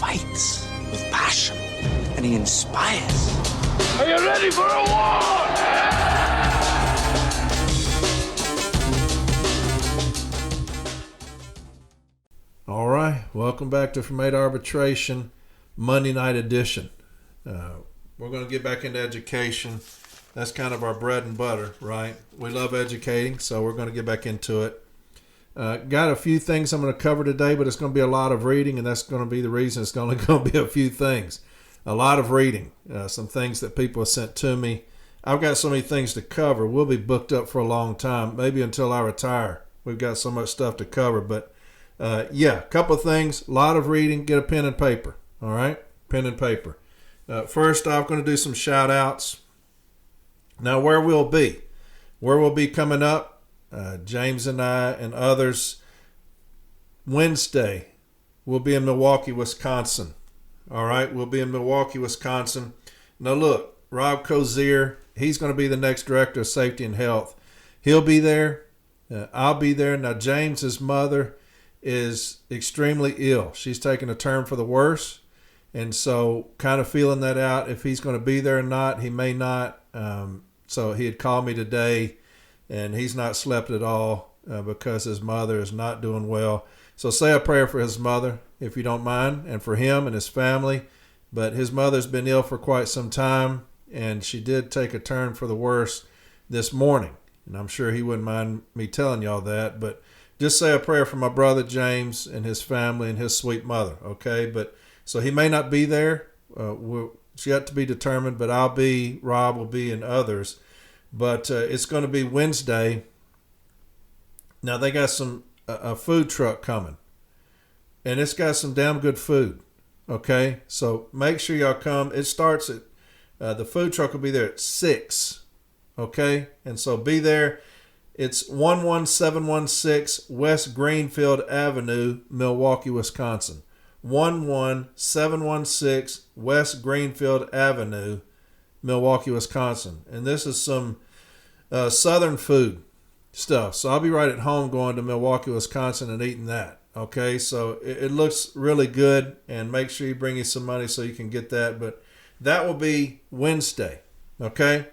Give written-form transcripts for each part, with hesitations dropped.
fights with passion, and he inspires. Are you ready for a war? All right, welcome back to From 8 Arbitration, Monday night edition. We're going to get back into education. That's kind of our bread and butter, right? We love educating, so we're going to get back into it. Got a few things I'm going to cover today, but it's going to be a lot of reading, and that's going to be the reason it's only going to be a few things. A lot of reading, some things that people have sent to me. I've got so many things to cover. We'll be booked up for a long time, maybe until I retire. We've got so much stuff to cover, but a couple of things, a lot of reading. Get a pen and paper, all right? Pen and paper. First, I'm going to do some shout-outs. Now, where we'll be coming up, James and I and others, Wednesday, we'll be in Milwaukee, Wisconsin. All right, we'll be in Milwaukee, Wisconsin. Now, look, Rob Cozier, he's going to be the next Director of Safety and Health. He'll be there. I'll be there. Now, James's mother is extremely ill. She's taking a turn for the worse. And so kind of feeling that out, if he's going to be there or not. He may not. So he had called me today, and he's not slept at all because his mother is not doing well. So say a prayer for his mother, if you don't mind, and for him and his family. But his mother's been ill for quite some time, and she did take a turn for the worse this morning. And I'm sure he wouldn't mind me telling y'all that. But just say a prayer for my brother James and his family and his sweet mother, okay? But so he may not be there. It's yet to be determined, but I'll be, Rob will be, and others. But it's going to be Wednesday. Now, they got a food truck coming, and it's got some damn good food, okay? So make sure y'all come. It starts at, the food truck will be there at 6, okay? And so be there. It's 11716 West Greenfield Avenue, Milwaukee, Wisconsin. 11716 West Greenfield Avenue, Milwaukee, Wisconsin. And this is some southern food stuff. So I'll be right at home going to Milwaukee, Wisconsin and eating that. Okay, so it looks really good, and make sure you bring you some money so you can get that. But that will be Wednesday. Okay,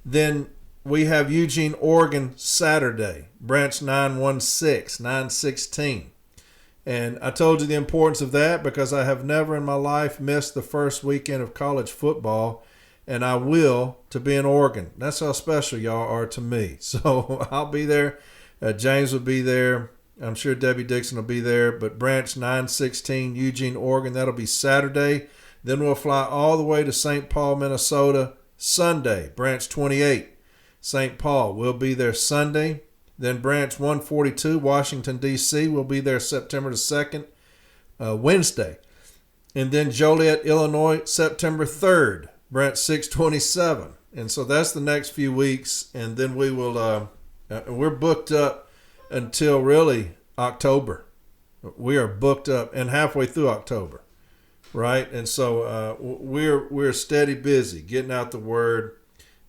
then we have Eugene, Oregon, Saturday, branch 916, 916. And I told you the importance of that because I have never in my life missed the first weekend of college football, and I will to be in Oregon. That's how special y'all are to me. So I'll be there. James will be there. I'm sure Debbie Dixon will be there. But branch 916, Eugene, Oregon, that'll be Saturday. Then we'll fly all the way to St. Paul, Minnesota, Sunday, branch 28. St. Paul, we'll be there Sunday. Then branch 142, Washington, D.C., will be there September the 2nd, Wednesday. And then Joliet, Illinois, September 3rd, branch 627. And so that's the next few weeks. And then we will, we're booked up until really October. We are booked up and halfway through October, right? And so we're steady busy getting out the word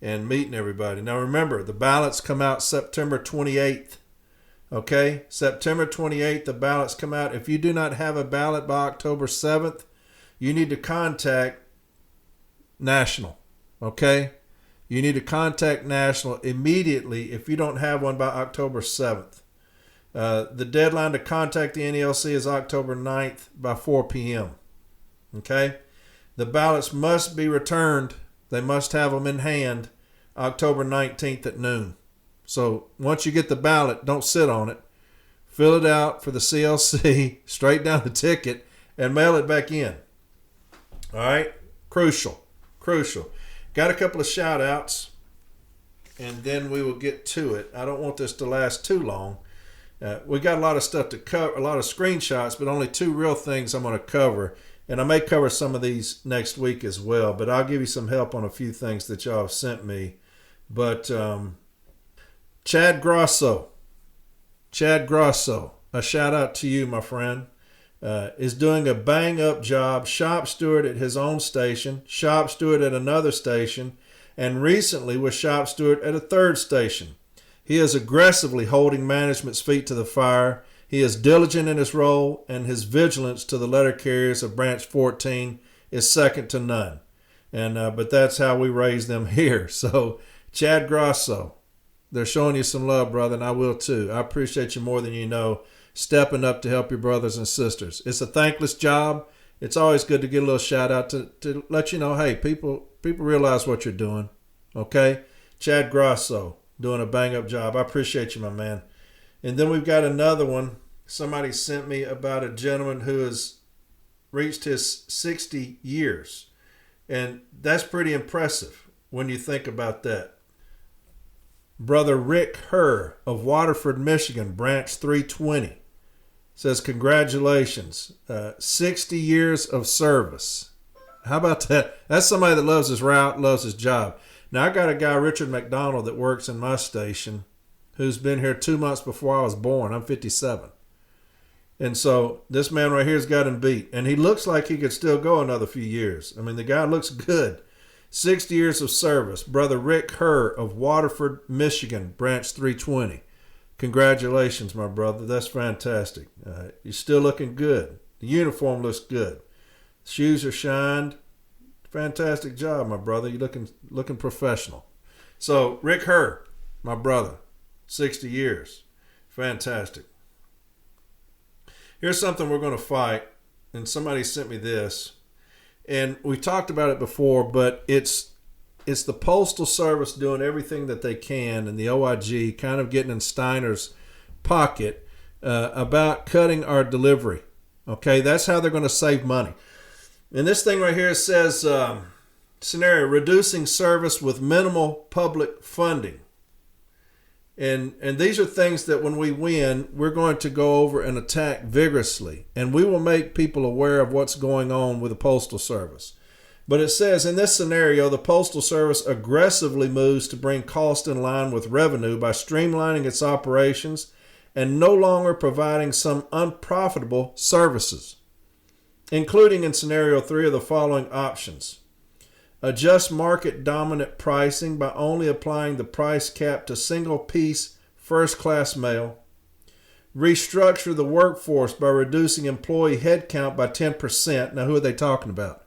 and meeting everybody. Now remember, the ballots come out September 28th. Okay? September 28th, the ballots come out. If you do not have a ballot by October 7th, you need to contact National. Okay? You need to contact National immediately if you don't have one by October 7th. The deadline to contact the NELC is October 9th by 4 p.m. Okay? The ballots must be returned. They must have them in hand October 19th at noon. So once you get the ballot, don't sit on it. Fill it out for the CLC, straight down the ticket, and mail it back in. All right? Crucial. Got a couple of shout-outs, and then we will get to it. I don't want this to last too long. We got a lot of stuff to cover, a lot of screenshots, but only 2 real things I'm going to cover. And I may cover some of these next week as well, but I'll give you some help on a few things that y'all have sent me. But Chad Grosso, a shout out to you, my friend, is doing a bang-up job, shop steward at his own station, shop steward at another station, and recently was shop steward at a third station. He is aggressively holding management's feet to the fire. He is diligent in his role, and his vigilance to the letter carriers of Branch 14 is second to none. And but that's how we raise them here. So, Chad Grosso, they're showing you some love, brother, and I will too. I appreciate you more than you know, stepping up to help your brothers and sisters. It's a thankless job. It's always good to get a little shout out to let you know, hey, people realize what you're doing. Okay? Chad Grosso doing a bang up job. I appreciate you, my man. And then we've got another one. Somebody sent me about a gentleman who has reached his 60 years. And that's pretty impressive when you think about that. Brother Rick Herr of Waterford, Michigan, Branch 320, says, congratulations, 60 years of service. How about that? That's somebody that loves his route, loves his job. Now, I got a guy, Richard McDonald, that works in my station, who's been here 2 months before I was born. I'm 57. And so this man right here's got him beat. And he looks like he could still go another few years. I mean, the guy looks good. 60 years of service. Brother Rick Herr of Waterford, Michigan, Branch 320. Congratulations, my brother. That's fantastic. You're still looking good. The uniform looks good. Shoes are shined. Fantastic job, my brother. You're looking professional. So, Rick Herr, my brother, 60 years. Fantastic. Here's something we're going to fight, and somebody sent me this, and we talked about it before, but it's the Postal Service doing everything that they can, and the OIG kind of getting in Steiner's pocket about cutting our delivery. Okay, that's how they're going to save money. And this thing right here says, scenario, reducing service with minimal public funding. And these are things that when we win, we're going to go over and attack vigorously. And we will make people aware of what's going on with the Postal Service. But it says, in this scenario, the Postal Service aggressively moves to bring cost in line with revenue by streamlining its operations and no longer providing some unprofitable services, including in scenario 3 of the following options. Adjust market dominant pricing by only applying the price cap to single piece first class mail. Restructure the workforce by reducing employee headcount by 10%. Now, who are they talking about?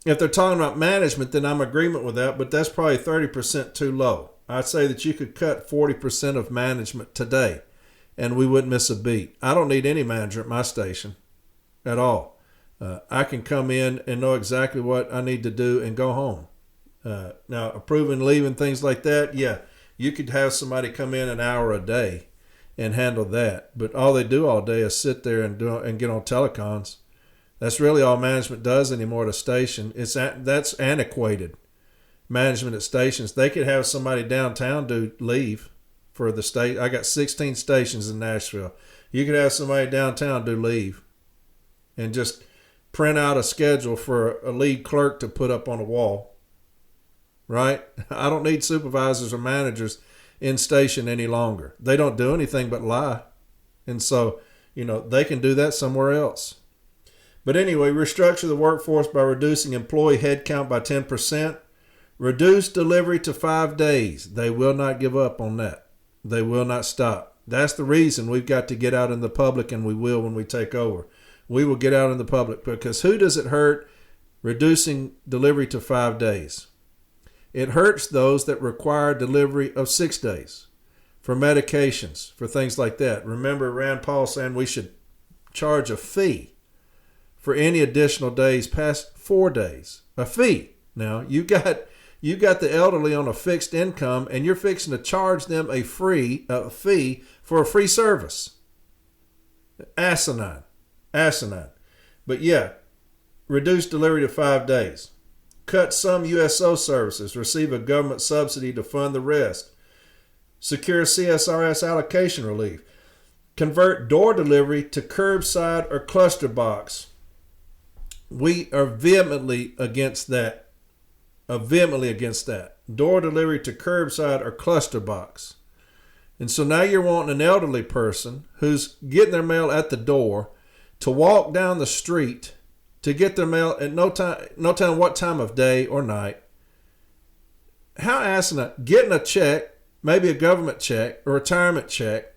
If they're talking about management, then I'm in agreement with that, but that's probably 30% too low. I'd say that you could cut 40% of management today, and we wouldn't miss a beat. I don't need any manager at my station at all. I can come in and know exactly what I need to do and go home. Now, approving, leaving, things like that, yeah, you could have somebody come in an hour a day and handle that. But all they do all day is sit there and get on telecons. That's really all management does anymore at a station. That's antiquated. Management at stations. They could have somebody downtown do leave for the state. I got 16 stations in Nashville. You could have somebody downtown do leave and just print out a schedule for a lead clerk to put up on a wall, right? I don't need supervisors or managers in station any longer. They don't do anything but lie. And so, they can do that somewhere else. But anyway, restructure the workforce by reducing employee headcount by 10%. Reduce delivery to 5 days. They will not give up on that. They will not stop. That's the reason we've got to get out in the public, and we will when we take over. We will get out in the public, because who does it hurt reducing delivery to 5 days? It hurts those that require delivery of 6 days for medications, for things like that. Remember Rand Paul saying we should charge a fee for any additional days past 4 days. A fee. Now, you got the elderly on a fixed income, and you're fixing to charge them a fee for a free service. Asinine. But yeah, reduce delivery to 5 days. Cut some USO services. Receive a government subsidy to fund the rest. Secure CSRS allocation relief. Convert door delivery to curbside or cluster box. We are vehemently against that. Door delivery to curbside or cluster box. And so now you're wanting an elderly person who's getting their mail at the door to walk down the street to get their mail at no time what time of day or night. How asinine. Getting a check, maybe a government check, a retirement check,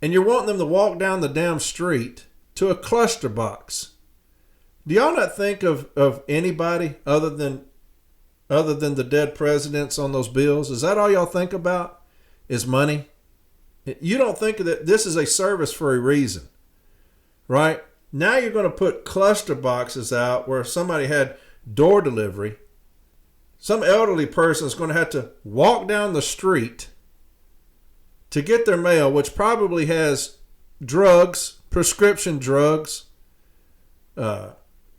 and you're wanting them to walk down the damn street to a cluster box. Do y'all not think of anybody other than the dead presidents on those bills? Is that all y'all think about? Is money? You don't think that this is a service for a reason, right? Now you're going to put cluster boxes out where somebody had door delivery. Some elderly person is going to have to walk down the street to get their mail, which probably has drugs, prescription drugs,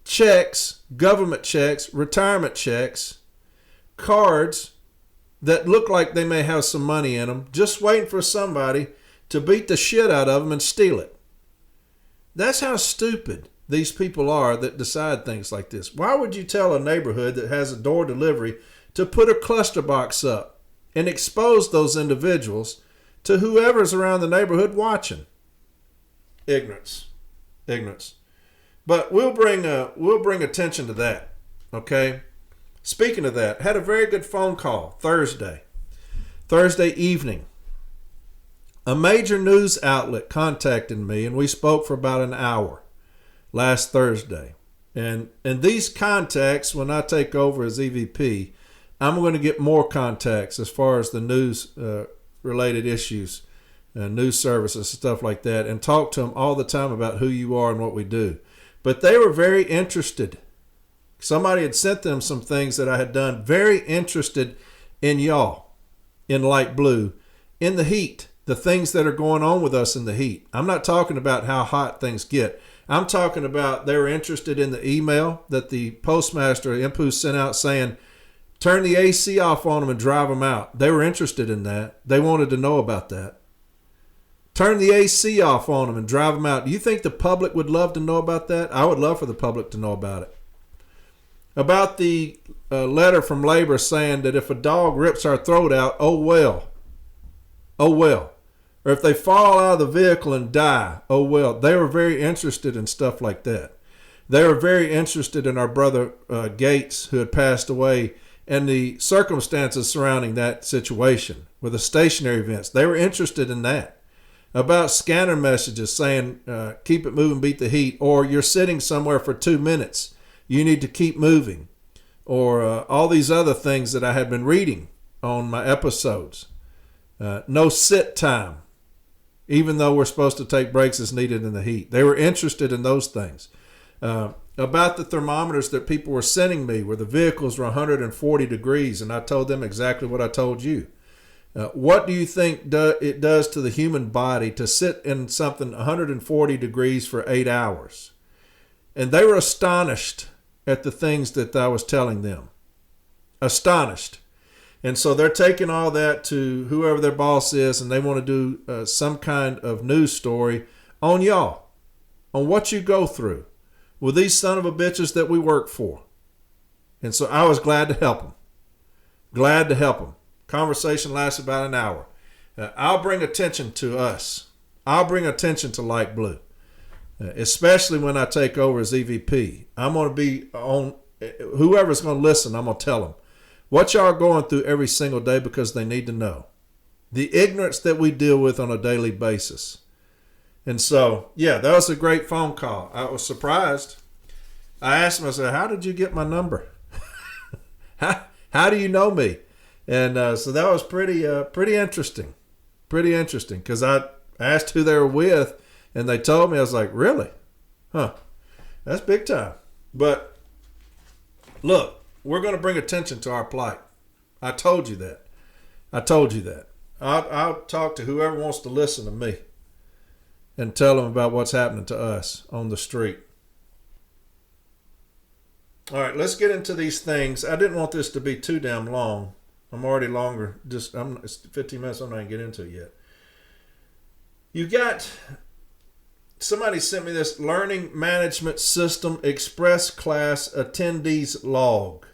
checks, government checks, retirement checks, cards that look like they may have some money in them, just waiting for somebody to beat the shit out of them and steal it. That's how stupid these people are that decide things like this. Why would you tell a neighborhood that has a door delivery to put a cluster box up and expose those individuals to whoever's around the neighborhood watching? Ignorance. But we'll bring attention to that. Okay. Speaking of that, had a very good phone call Thursday evening. A major news outlet contacted me, and we spoke for about an hour last Thursday. And these contacts, when I take over as EVP, I'm going to get more contacts as far as the news related issues, news services, stuff like that, and talk to them all the time about who you are and what we do. But they were very interested. Somebody had sent them some things that I had done, very interested in y'all, in Light Blue, in the heat, the things that are going on with us in the heat. I'm not talking about how hot things get. I'm talking about they were interested in the email that the postmaster, Impu, sent out saying, turn the AC off on them and drive them out. They were interested in that. They wanted to know about that. Turn the AC off on them and drive them out. Do you think the public would love to know about that? I would love for the public to know about it. About the letter from labor saying that if a dog rips our throat out, oh well. Or if they fall out of the vehicle and die, oh well. They were very interested in stuff like that. They were very interested in our brother Gates, who had passed away, and the circumstances surrounding that situation with the stationary events. They were interested in that. About scanner messages saying, keep it moving, beat the heat, or you're sitting somewhere for 2 minutes. You need to keep moving, or all these other things that I had been reading on my episodes. No sit time, even though we're supposed to take breaks as needed in the heat. They were interested in those things. About the thermometers that people were sending me where the vehicles were 140 degrees, and I told them exactly what I told you. What do you think it does to the human body to sit in something 140 degrees for 8 hours? And they were astonished at the things that I was telling them. Astonished. And so they're taking all that to whoever their boss is, and they want to do some kind of news story on y'all, on what you go through with these son of a bitches that we work for. And so I was glad to help them. Glad to help them. Conversation lasted about an hour. I'll bring attention to us. I'll bring attention to Light Blue. Especially when I take over as EVP. I'm going to be on, whoever's going to listen, I'm going to tell them what y'all are going through every single day, because they need to know the ignorance that we deal with on a daily basis. And so, yeah, that was a great phone call. I was surprised. I asked him, I said, how did you get my number? How do you know me? And so that was pretty interesting. Pretty interesting, because I asked who they were with, and they told me. I was like, really? Huh. That's big time. But look, we're going to bring attention to our plight. I told you that. I'll talk to whoever wants to listen to me and tell them about what's happening to us on the street. All right, let's get into these things. I didn't want this to be too damn long. I'm already longer. It's 15 minutes. I'm not going to get into it yet. You got... Somebody sent me this Learning Management System Express Class Attendees Log.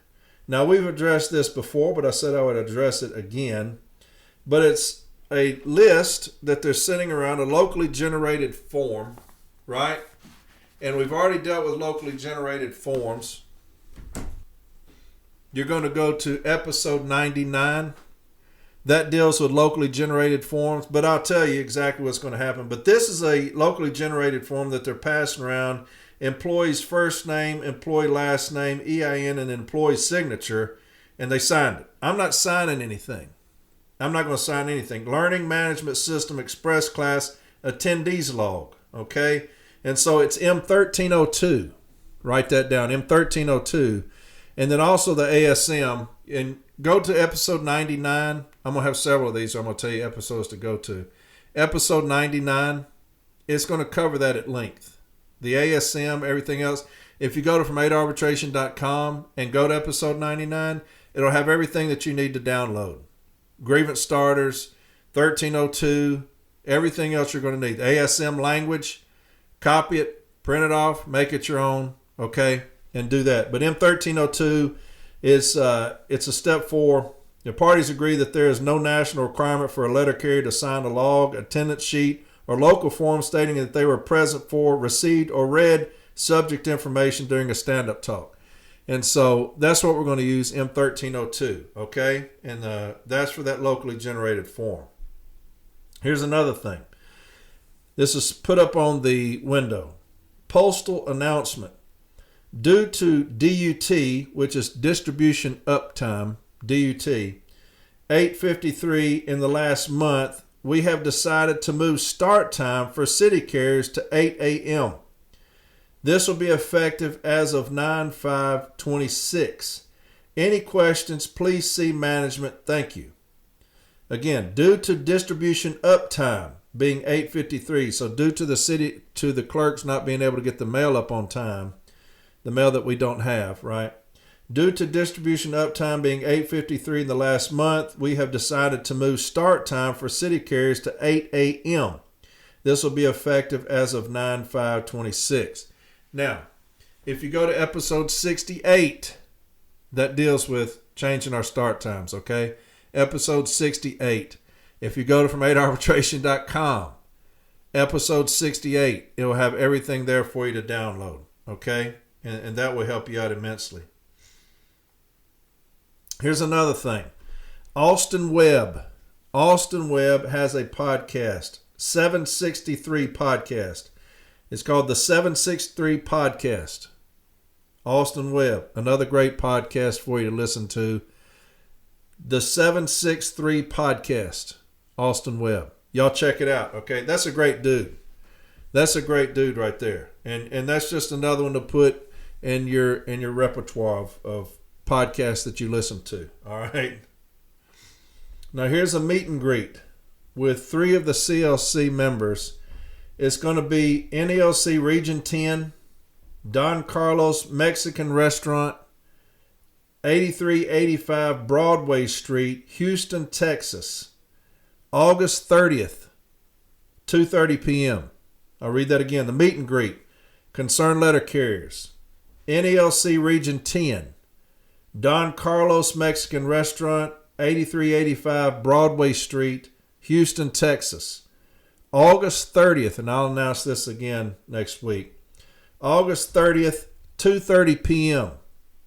Now, we've addressed this before, but I said I would address it again. But it's a list that they're sending around, a locally generated form, right? And we've already dealt with locally generated forms. You're going to go to episode 99. That deals with locally generated forms, but I'll tell you exactly what's going to happen. But this is a locally generated form that they're passing around. Employee's first name, employee last name, EIN, and employee signature, and they signed it. I'm not signing anything. I'm not going to sign anything. Learning Management System Express Class Attendees Log, okay? And so it's M1302. Write that down, M1302. And then also the ASM. And go to episode 99. I'm going to have several of these, so I'm going to tell you episodes to go to. Episode 99, it's going to cover that at length. The ASM, everything else. If you go to from8arbitration.com and go to episode 99, it'll have everything that you need to download. Grievance starters, 1302, everything else you're going to need. ASM language, copy it, print it off, make it your own, okay, and do that. But M1302 is it's a step 4. The parties agree that there is no national requirement for a letter carrier to sign a log, attendance sheet, or local form stating that they were present for, received, or read subject information during a stand-up talk. And so that's what we're going to use, M1302, okay? And that's for that locally generated form. Here's another thing. This is put up on the window. Postal announcement. Due to DUT, which is distribution uptime, DUT, 8:53 in the last month, we have decided to move start time for city carriers to 8 a.m. This will be effective as of 9/5/26. Any questions, please see management. Thank you. Again, due to distribution uptime being 8:53, so due to the clerks not being able to get the mail up on time, the mail that we don't have, right? Due to distribution uptime being 8:53 in the last month, we have decided to move start time for city carriers to 8 a.m. This will be effective as of 9/5/26. Now, if you go to episode 68, that deals with changing our start times, okay? Episode 68. If you go to from8arbitration.com, episode 68, it will have everything there for you to download, okay? And that will help you out immensely. Here's another thing. Austin Webb. Austin Webb has a podcast, 763 podcast. It's called the 763 Podcast. Austin Webb, another great podcast for you to listen to. The 763 Podcast, Austin Webb. Y'all check it out, okay? That's a great dude. That's a great dude right there. And that's just another one to put in your repertoire of podcasts that you listen to, all right? Now here's a meet and greet with 3 of the CLC members. It's going to be NELC Region 10, Don Carlos Mexican Restaurant, 8385 Broadway Street, Houston, Texas, August 30th, 2:30 p.m. I'll read that again. The meet and greet. Concerned letter carriers. NELC Region 10, Don Carlos Mexican Restaurant, 8385 Broadway Street, Houston, Texas. August 30th, and I'll announce this again next week. August 30th, 2:30 p.m.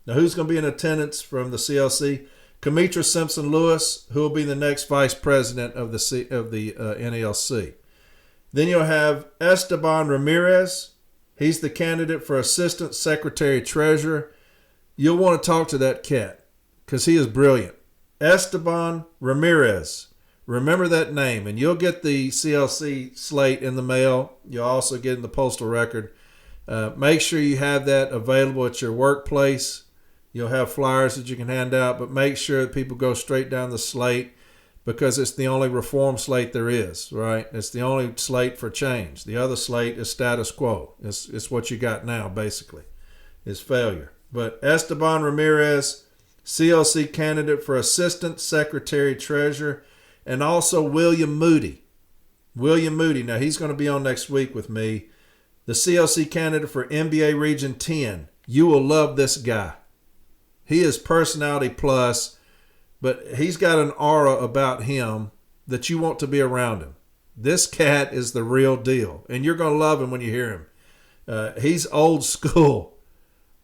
Now, who's going to be in attendance from the CLC? Kamitra Simpson Lewis, who will be the next vice president of the NALC. Then you'll have Esteban Ramirez. He's the candidate for Assistant Secretary Treasurer. You'll want to talk to that cat because he is brilliant. Esteban Ramirez. Remember that name, and you'll get the CLC slate in the mail. You'll also get in the postal record. Make sure you have that available at your workplace. You'll have flyers that you can hand out, but make sure that people go straight down the slate because it's the only reform slate there is, right? It's the only slate for change. The other slate is status quo. It's what you got now, basically, is failure. But Esteban Ramirez, CLC candidate for Assistant Secretary Treasurer, and also William Moody. William Moody, now he's going to be on next week with me. The CLC candidate for NBA Region 10. You will love this guy. He is personality plus, but he's got an aura about him that you want to be around him. This cat is the real deal, and you're going to love him when you hear him. He's old school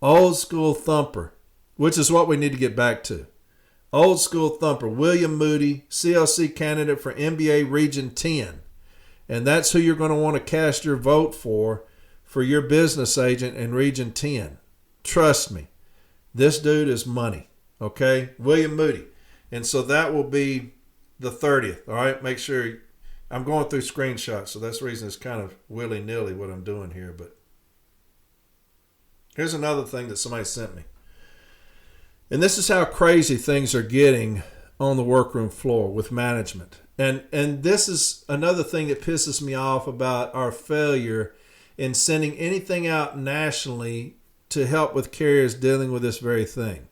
thumper, which is what we need to get back to. Old school thumper, William Moody, CLC candidate for NBA Region 10. And that's who you're going to want to cast your vote for your business agent in Region 10. Trust me, this dude is money, okay? William Moody. And so that will be the 30th, all right? Make sure, I'm going through screenshots, so that's the reason it's kind of willy-nilly what I'm doing here. But here's another thing that somebody sent me. And this is how crazy things are getting on the workroom floor with management. And this is another thing that pisses me off about our failure in sending anything out nationally to help with carriers dealing with this very thing.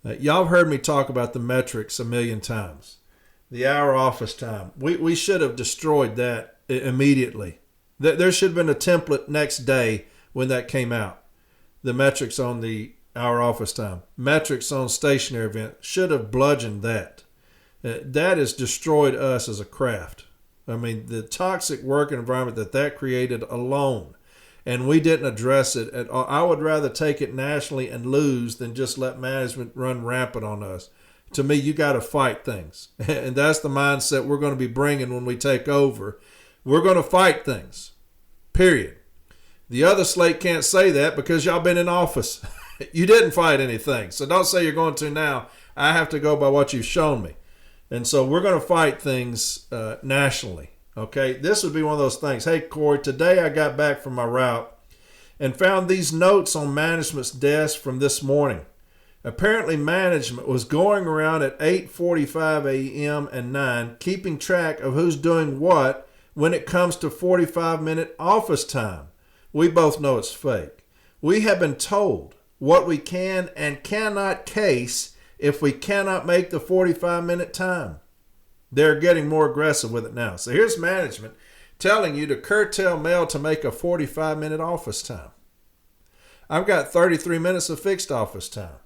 Y'all have heard me talk about the metrics a million times. The hour office time. We should have destroyed that immediately. There should have been a template next day when that came out. The metrics on the hour office time. Metrics on stationary event. Should have bludgeoned that. That has destroyed us as a craft. I mean, the toxic work environment that created alone. And we didn't address it at all. I would rather take it nationally and lose than just let management run rampant on us. To me, you got to fight things. And that's the mindset we're going to be bringing when we take over. We're going to fight things. Period. The other slate can't say that because y'all been in office. You didn't fight anything. So don't say you're going to now. I have to go by what you've shown me. And so we're going to fight things nationally. Okay, this would be one of those things. Hey, Corey, today I got back from my route and found these notes on management's desk from this morning. Apparently, management was going around at 8:45 a.m. and 9, keeping track of who's doing what when it comes to 45-minute office time. We both know it's fake. We have been told what we can and cannot case if we cannot make the 45-minute time. They're getting more aggressive with it now. So here's management telling you to curtail mail to make a 45-minute office time. I've got 33 minutes of fixed office time.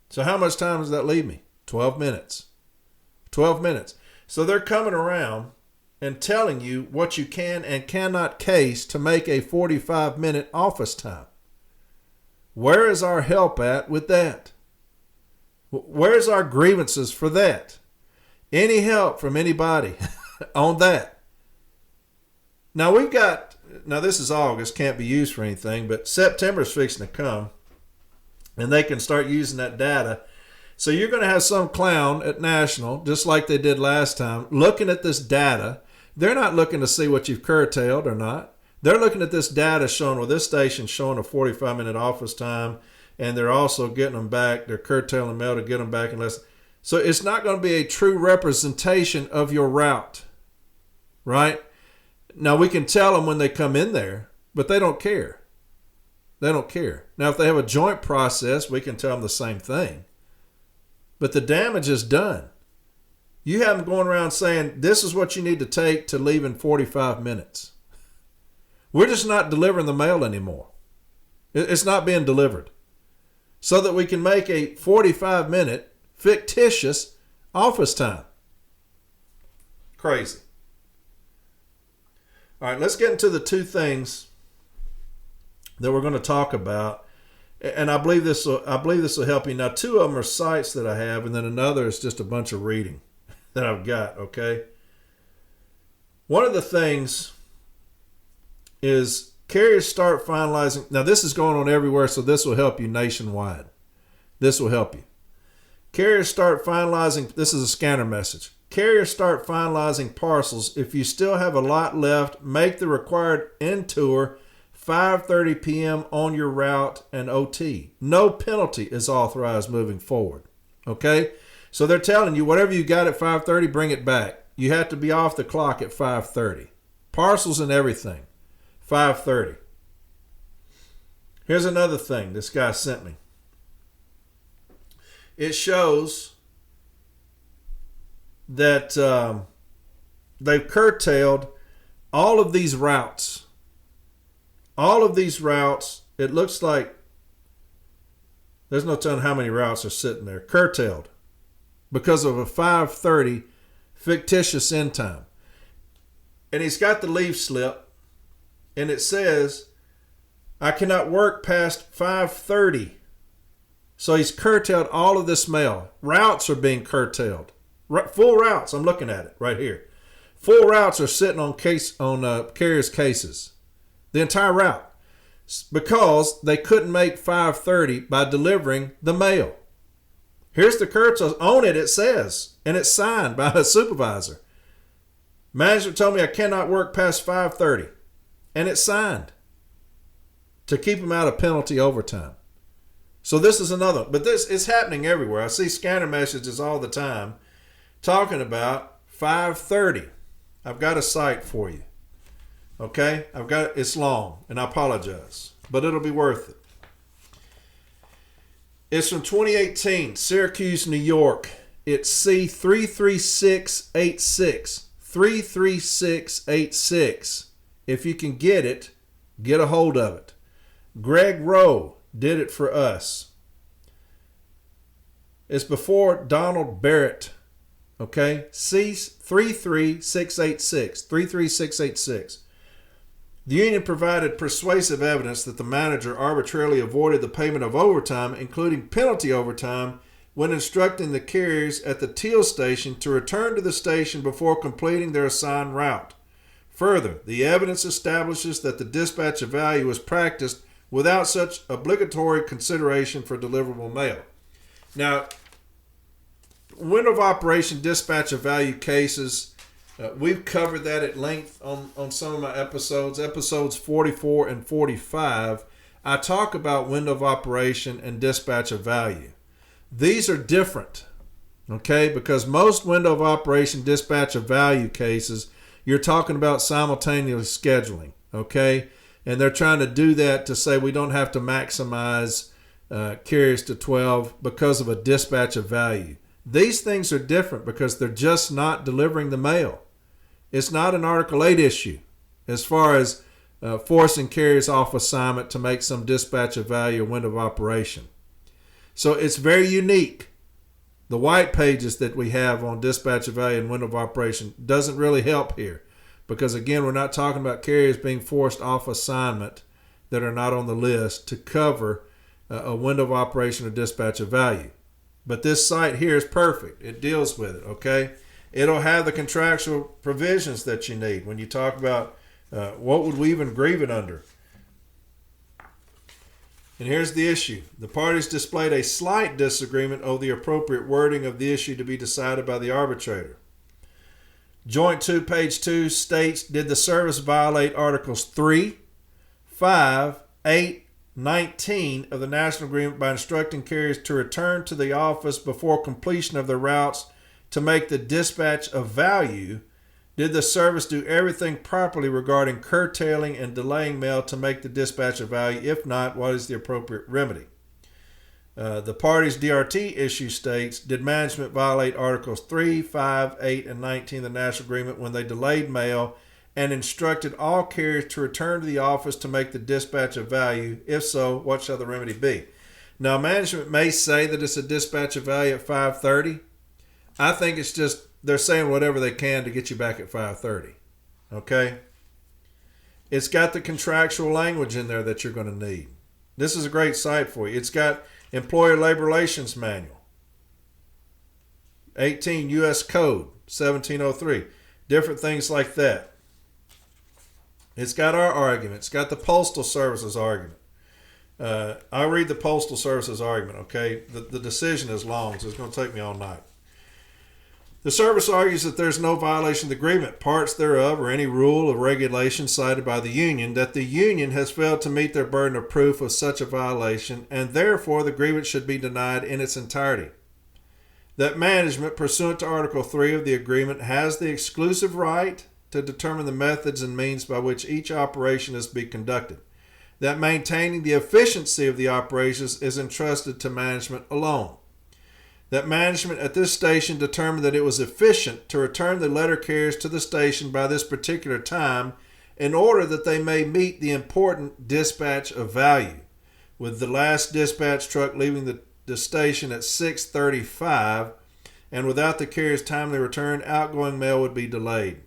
So how much time does that leave me? 12 minutes. 12 minutes. So they're coming around and telling you what you can and cannot case to make a 45-minute office time. Where is our help at with that? Where's our grievances for that? Any help from anybody on that? Now this is August, can't be used for anything, but September's fixing to come and they can start using that data. So you're going to have some clown at National, just like they did last time, looking at this data. They're not looking to see what you've curtailed or not. They're looking at this data showing, well, this station's showing a 45-minute office time, and they're also getting them back. They're curtailing mail to get them back in less. So it's not going to be a true representation of your route, right? Now, we can tell them when they come in there, but they don't care. They don't care. Now, if they have a joint process, we can tell them the same thing. But the damage is done. You have them going around saying, this is what you need to take to leave in 45 minutes. We're just not delivering the mail anymore. It's not being delivered. So that we can make a 45-minute fictitious office time. Crazy. All right, let's get into the two things that we're going to talk about, and I believe this will help you. Now, two of them are sites that I have, and then another is just a bunch of reading that I've got. Okay. One of the things is carriers start finalizing. Now, this is going on everywhere, so this will help you nationwide. This will help you. Carriers start finalizing, this is a scanner message. Carriers start finalizing parcels. If you still have a lot left, make the required end tour 5:30 p.m. on your route and OT. No penalty is authorized moving forward. Okay? So they're telling you whatever you got at 5:30, bring it back. You have to be off the clock at 5:30. Parcels and everything. 5:30. Here's another thing this guy sent me. It shows that they've curtailed all of these routes. All of these routes, it looks like there's no telling how many routes are sitting there, curtailed because of a 5:30 fictitious end time. And he's got the leave slip, and it says, I cannot work past 5:30. So he's curtailed all of this mail. Routes are being curtailed. Full routes. I'm looking at it right here. Full routes are sitting on carriers' cases. The entire route. Because they couldn't make 5:30 by delivering the mail. Here's the curtail. On it, it says. And it's signed by a supervisor. Management told me I cannot work past 5:30. And it's signed. To keep them out of penalty overtime. So this is another. But this is happening everywhere. I see scanner messages all the time talking about 5:30. I've got a site for you. Okay? It's long, and I apologize. But it'll be worth it. It's from 2018, Syracuse, New York. It's C33686. 33686. If you can get it, get a hold of it. Greg Rowe did it for us. It's before Donald Barrett. Okay? C33686. 33686. The union provided persuasive evidence that the manager arbitrarily avoided the payment of overtime, including penalty overtime, when instructing the carriers at the Teal station to return to the station before completing their assigned route. Further, the evidence establishes that the dispatch of value was practiced without such obligatory consideration for deliverable mail. Now, window of operation dispatch of value cases, we've covered that at length on some of my episodes 44 and 45. I talk about window of operation and dispatch of value. These are different, okay, because most window of operation dispatch of value cases, you're talking about simultaneous scheduling, okay, and they're trying to do that to say we don't have to maximize carriers to 12 because of a dispatch of value. These things are different because they're just not delivering the mail. It's not an Article 8 issue as far as forcing carriers off assignment to make some dispatch of value or window of operation. So it's very unique. The white pages that we have on dispatch of value and window of operation doesn't really help here because, again, we're not talking about carriers being forced off assignment that are not on the list to cover a window of operation or dispatch of value. But this site here is perfect. It deals with it, okay? It'll have the contractual provisions that you need when you talk about what would we even grieve it under. And here's the issue. The parties displayed a slight disagreement over the appropriate wording of the issue to be decided by the arbitrator. Joint 2, page 2 states, did the service violate Articles 3, 5, 8, 19 of the National Agreement by instructing carriers to return to the office before completion of their routes to make the dispatch of value? Did the service do everything properly regarding curtailing and delaying mail to make the dispatch of value? If not, what is the appropriate remedy? The parties' DRT issue states, did management violate Articles 3, 5, 8, and 19 of the National Agreement when they delayed mail and instructed all carriers to return to the office to make the dispatch of value? If so, what shall the remedy be? Now, management may say that it's a dispatch of value at 5:30. I think it's just they're saying whatever they can to get you back at 5:30. Okay? It's got the contractual language in there that you're going to need. This is a great site for you. It's got Employer Labor Relations Manual, 18 U.S. Code, 1703. Different things like that. It's got our argument. It's got the Postal Service's argument. I'll read the Postal Service's argument, okay? The decision is long, so it's going to take me all night. The service argues that there's no violation of the agreement, parts thereof, or any rule or regulation cited by the union, that the union has failed to meet their burden of proof of such a violation, and therefore the agreement should be denied in its entirety. That management, pursuant to Article 3 of the agreement, has the exclusive right to determine the methods and means by which each operation is to be conducted. That maintaining the efficiency of the operations is entrusted to management alone. That management at this station determined that it was efficient to return the letter carriers to the station by this particular time in order that they may meet the important dispatch of value, with the last dispatch truck leaving the station at 6:35, and without the carrier's timely return, outgoing mail would be delayed.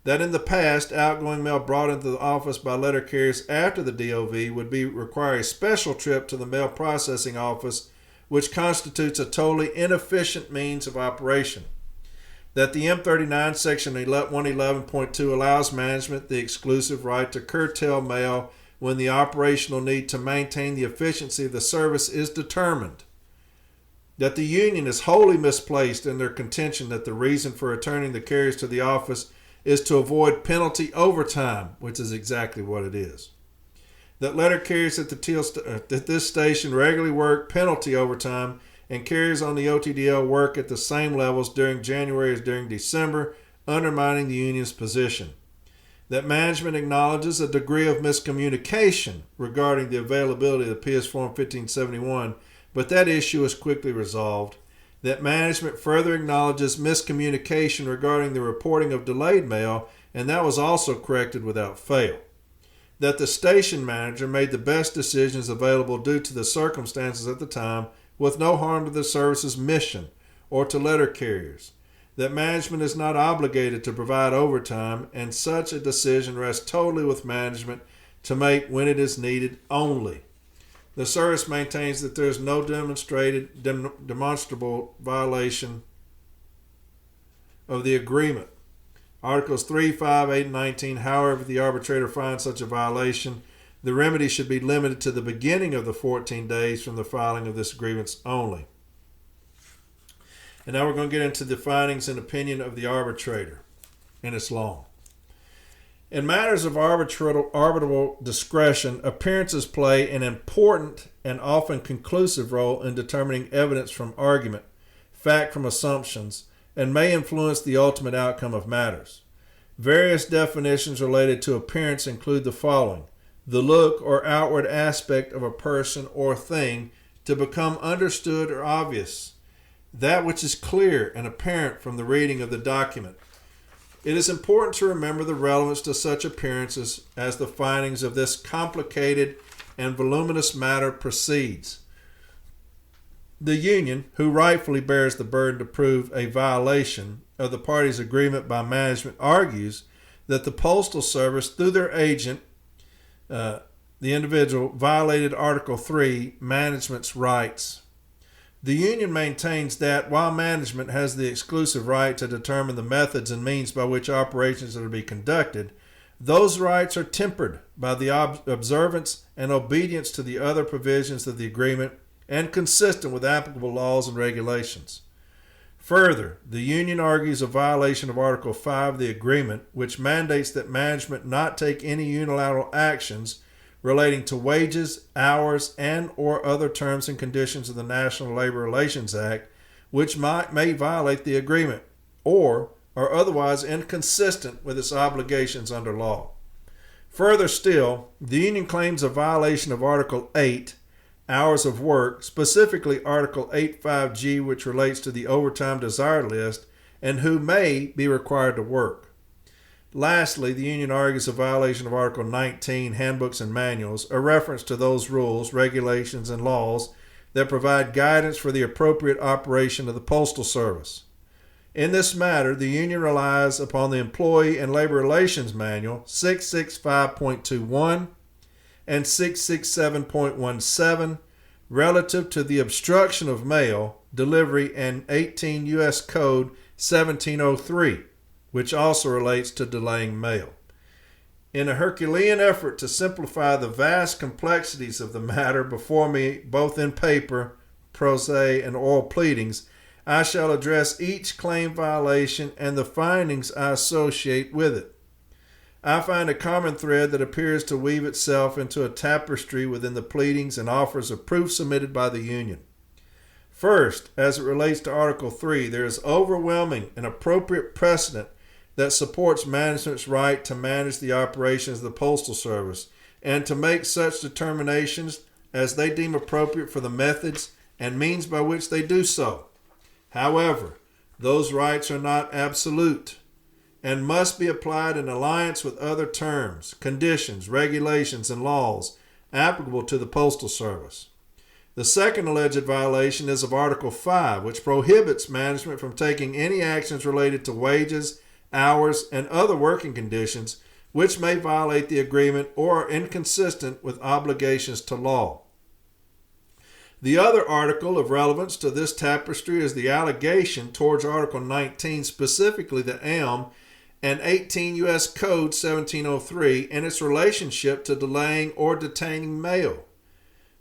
That in the past, outgoing mail brought into the office by letter carriers after the DOV would require a special trip to the mail processing office which constitutes a totally inefficient means of operation. That the M39 section 111.2 allows management the exclusive right to curtail mail when the operational need to maintain the efficiency of the service is determined. That the union is wholly misplaced in their contention that the reason for returning the carriers to the office is to avoid penalty overtime, which is exactly what it is. That letter carriers at this station regularly work penalty overtime, and carriers on the OTDL work at the same levels during January as during December, undermining the union's position. That management acknowledges a degree of miscommunication regarding the availability of the PS Form 1571, but that issue is quickly resolved. That management further acknowledges miscommunication regarding the reporting of delayed mail, and that was also corrected without fail. That the station manager made the best decisions available due to the circumstances at the time, with no harm to the service's mission or to letter carriers. That management is not obligated to provide overtime, and such a decision rests totally with management to make when it is needed only. The service maintains that there is no demonstrable violation of the agreement. Articles 3, 5, 8, and 19. However, if the arbitrator finds such a violation, the remedy should be limited to the beginning of the 14 days from the filing of this grievance only. And now we're going to get into the findings and opinion of the arbitrator, and it's long. In matters of arbitrable discretion, appearances play an important and often conclusive role in determining evidence from argument, fact from assumptions, and may influence the ultimate outcome of matters. Various definitions related to appearance include the following: the look or outward aspect of a person or thing to become understood or obvious, that which is clear and apparent from the reading of the document. It is important to remember the relevance to such appearances as the findings of this complicated and voluminous matter proceeds. The union, who rightfully bears the burden to prove a violation of the parties' agreement by management, argues that the Postal Service, through their agent, the individual, violated Article 3, management's rights. The union maintains that while management has the exclusive right to determine the methods and means by which operations are to be conducted, those rights are tempered by the observance and obedience to the other provisions of the agreement and consistent with applicable laws and regulations. Further, the union argues a violation of Article 5 of the agreement, which mandates that management not take any unilateral actions relating to wages, hours, and or other terms and conditions of the National Labor Relations Act, which may violate the agreement or are otherwise inconsistent with its obligations under law. Further still, the union claims a violation of Article 8, hours of work, specifically Article 8.5g, which relates to the overtime desired list and who may be required to work. Lastly, the union argues a violation of Article 19, handbooks and manuals, a reference to those rules, regulations, and laws that provide guidance for the appropriate operation of the Postal Service. In this matter, the union relies upon the Employee and Labor Relations Manual 665.21 and 667.17 relative to the obstruction of mail delivery and 18 U.S. Code 1703, which also relates to delaying mail. In a Herculean effort to simplify the vast complexities of the matter before me, both in paper, prose, and oral pleadings, I shall address each claim violation and the findings I associate with it. I find a common thread that appears to weave itself into a tapestry within the pleadings and offers of proof submitted by the union. First, as it relates to Article 3, there is overwhelming and appropriate precedent that supports management's right to manage the operations of the Postal Service and to make such determinations as they deem appropriate for the methods and means by which they do so. However, those rights are not absolute and must be applied in alliance with other terms, conditions, regulations, and laws applicable to the Postal Service. The second alleged violation is of Article 5, which prohibits management from taking any actions related to wages, hours, and other working conditions which may violate the agreement or are inconsistent with obligations to law. The other article of relevance to this tapestry is the allegation towards Article 19, specifically the ELM and 18 U.S. Code 1703, and its relationship to delaying or detaining mail.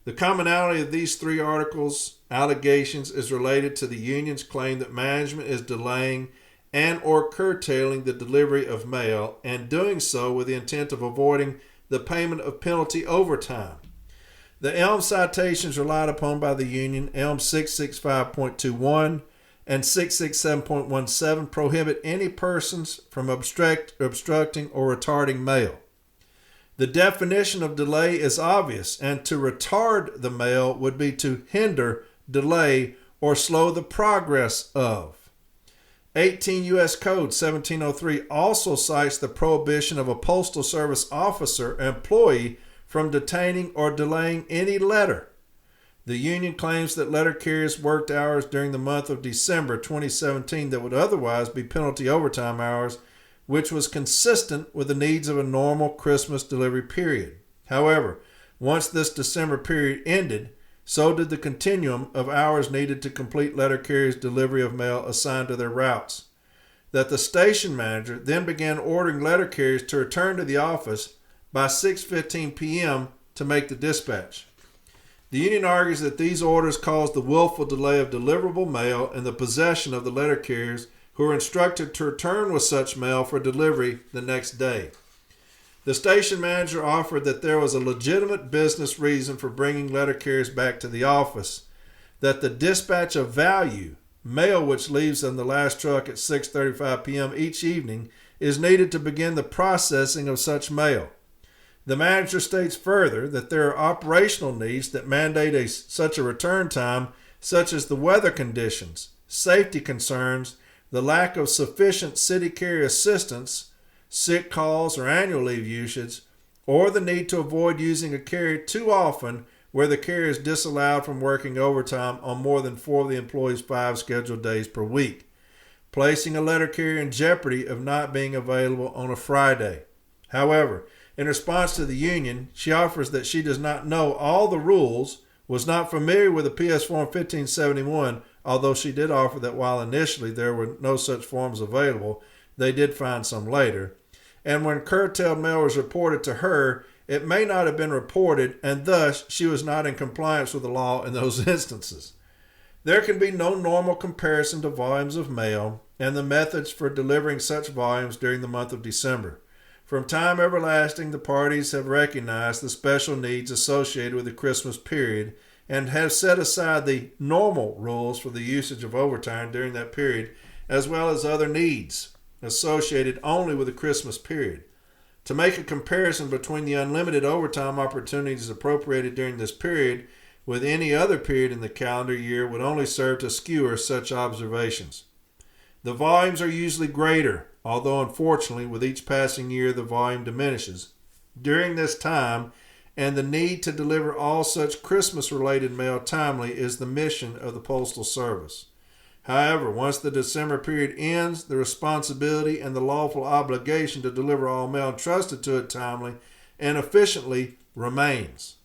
The commonality of these three articles' allegations is related to the union's claim that management is delaying and or curtailing the delivery of mail, and doing so with the intent of avoiding the payment of penalty overtime. The ELM citations relied upon by the union, ELM 665.21 and 667.17, prohibit any persons from obstructing or retarding mail. The definition of delay is obvious, and to retard the mail would be to hinder, delay, or slow the progress of. 18 U.S. Code 1703 also cites the prohibition of a Postal Service officer or employee from detaining or delaying any letter. The union claims that letter carriers worked hours during the month of December 2017 that would otherwise be penalty overtime hours, which was consistent with the needs of a normal Christmas delivery period. However, once this December period ended, so did the continuum of hours needed to complete letter carriers' delivery of mail assigned to their routes. That the station manager then began ordering letter carriers to return to the office by 6:15 p.m. to make the dispatch. The union argues that these orders caused the willful delay of deliverable mail and the possession of the letter carriers, who were instructed to return with such mail for delivery the next day. The station manager offered that there was a legitimate business reason for bringing letter carriers back to the office, that the dispatch of value, mail which leaves on the last truck at 6:35 p.m. each evening, is needed to begin the processing of such mail. The manager states further that there are operational needs that mandate such a return time, such as the weather conditions, safety concerns, the lack of sufficient city carrier assistance, sick calls or annual leave usage, or the need to avoid using a carrier too often where the carrier is disallowed from working overtime on more than 4 of the employee's 5 scheduled days per week, placing a letter carrier in jeopardy of not being available on a Friday. However, in response to the union, she offers that she does not know all the rules, was not familiar with the PS Form 1571, although she did offer that while initially there were no such forms available, they did find some later. And when curtailed mail was reported to her, it may not have been reported, and thus she was not in compliance with the law in those instances. There can be no normal comparison to volumes of mail and the methods for delivering such volumes during the month of December. From time everlasting, the parties have recognized the special needs associated with the Christmas period and have set aside the normal rules for the usage of overtime during that period, as well as other needs associated only with the Christmas period. To make a comparison between the unlimited overtime opportunities appropriated during this period with any other period in the calendar year would only serve to skewer such observations. The volumes are usually greater, although unfortunately with each passing year the volume diminishes. During this time, and the need to deliver all such Christmas-related mail timely is the mission of the Postal Service. However, once the December period ends, the responsibility and the lawful obligation to deliver all mail entrusted to it timely and efficiently remains.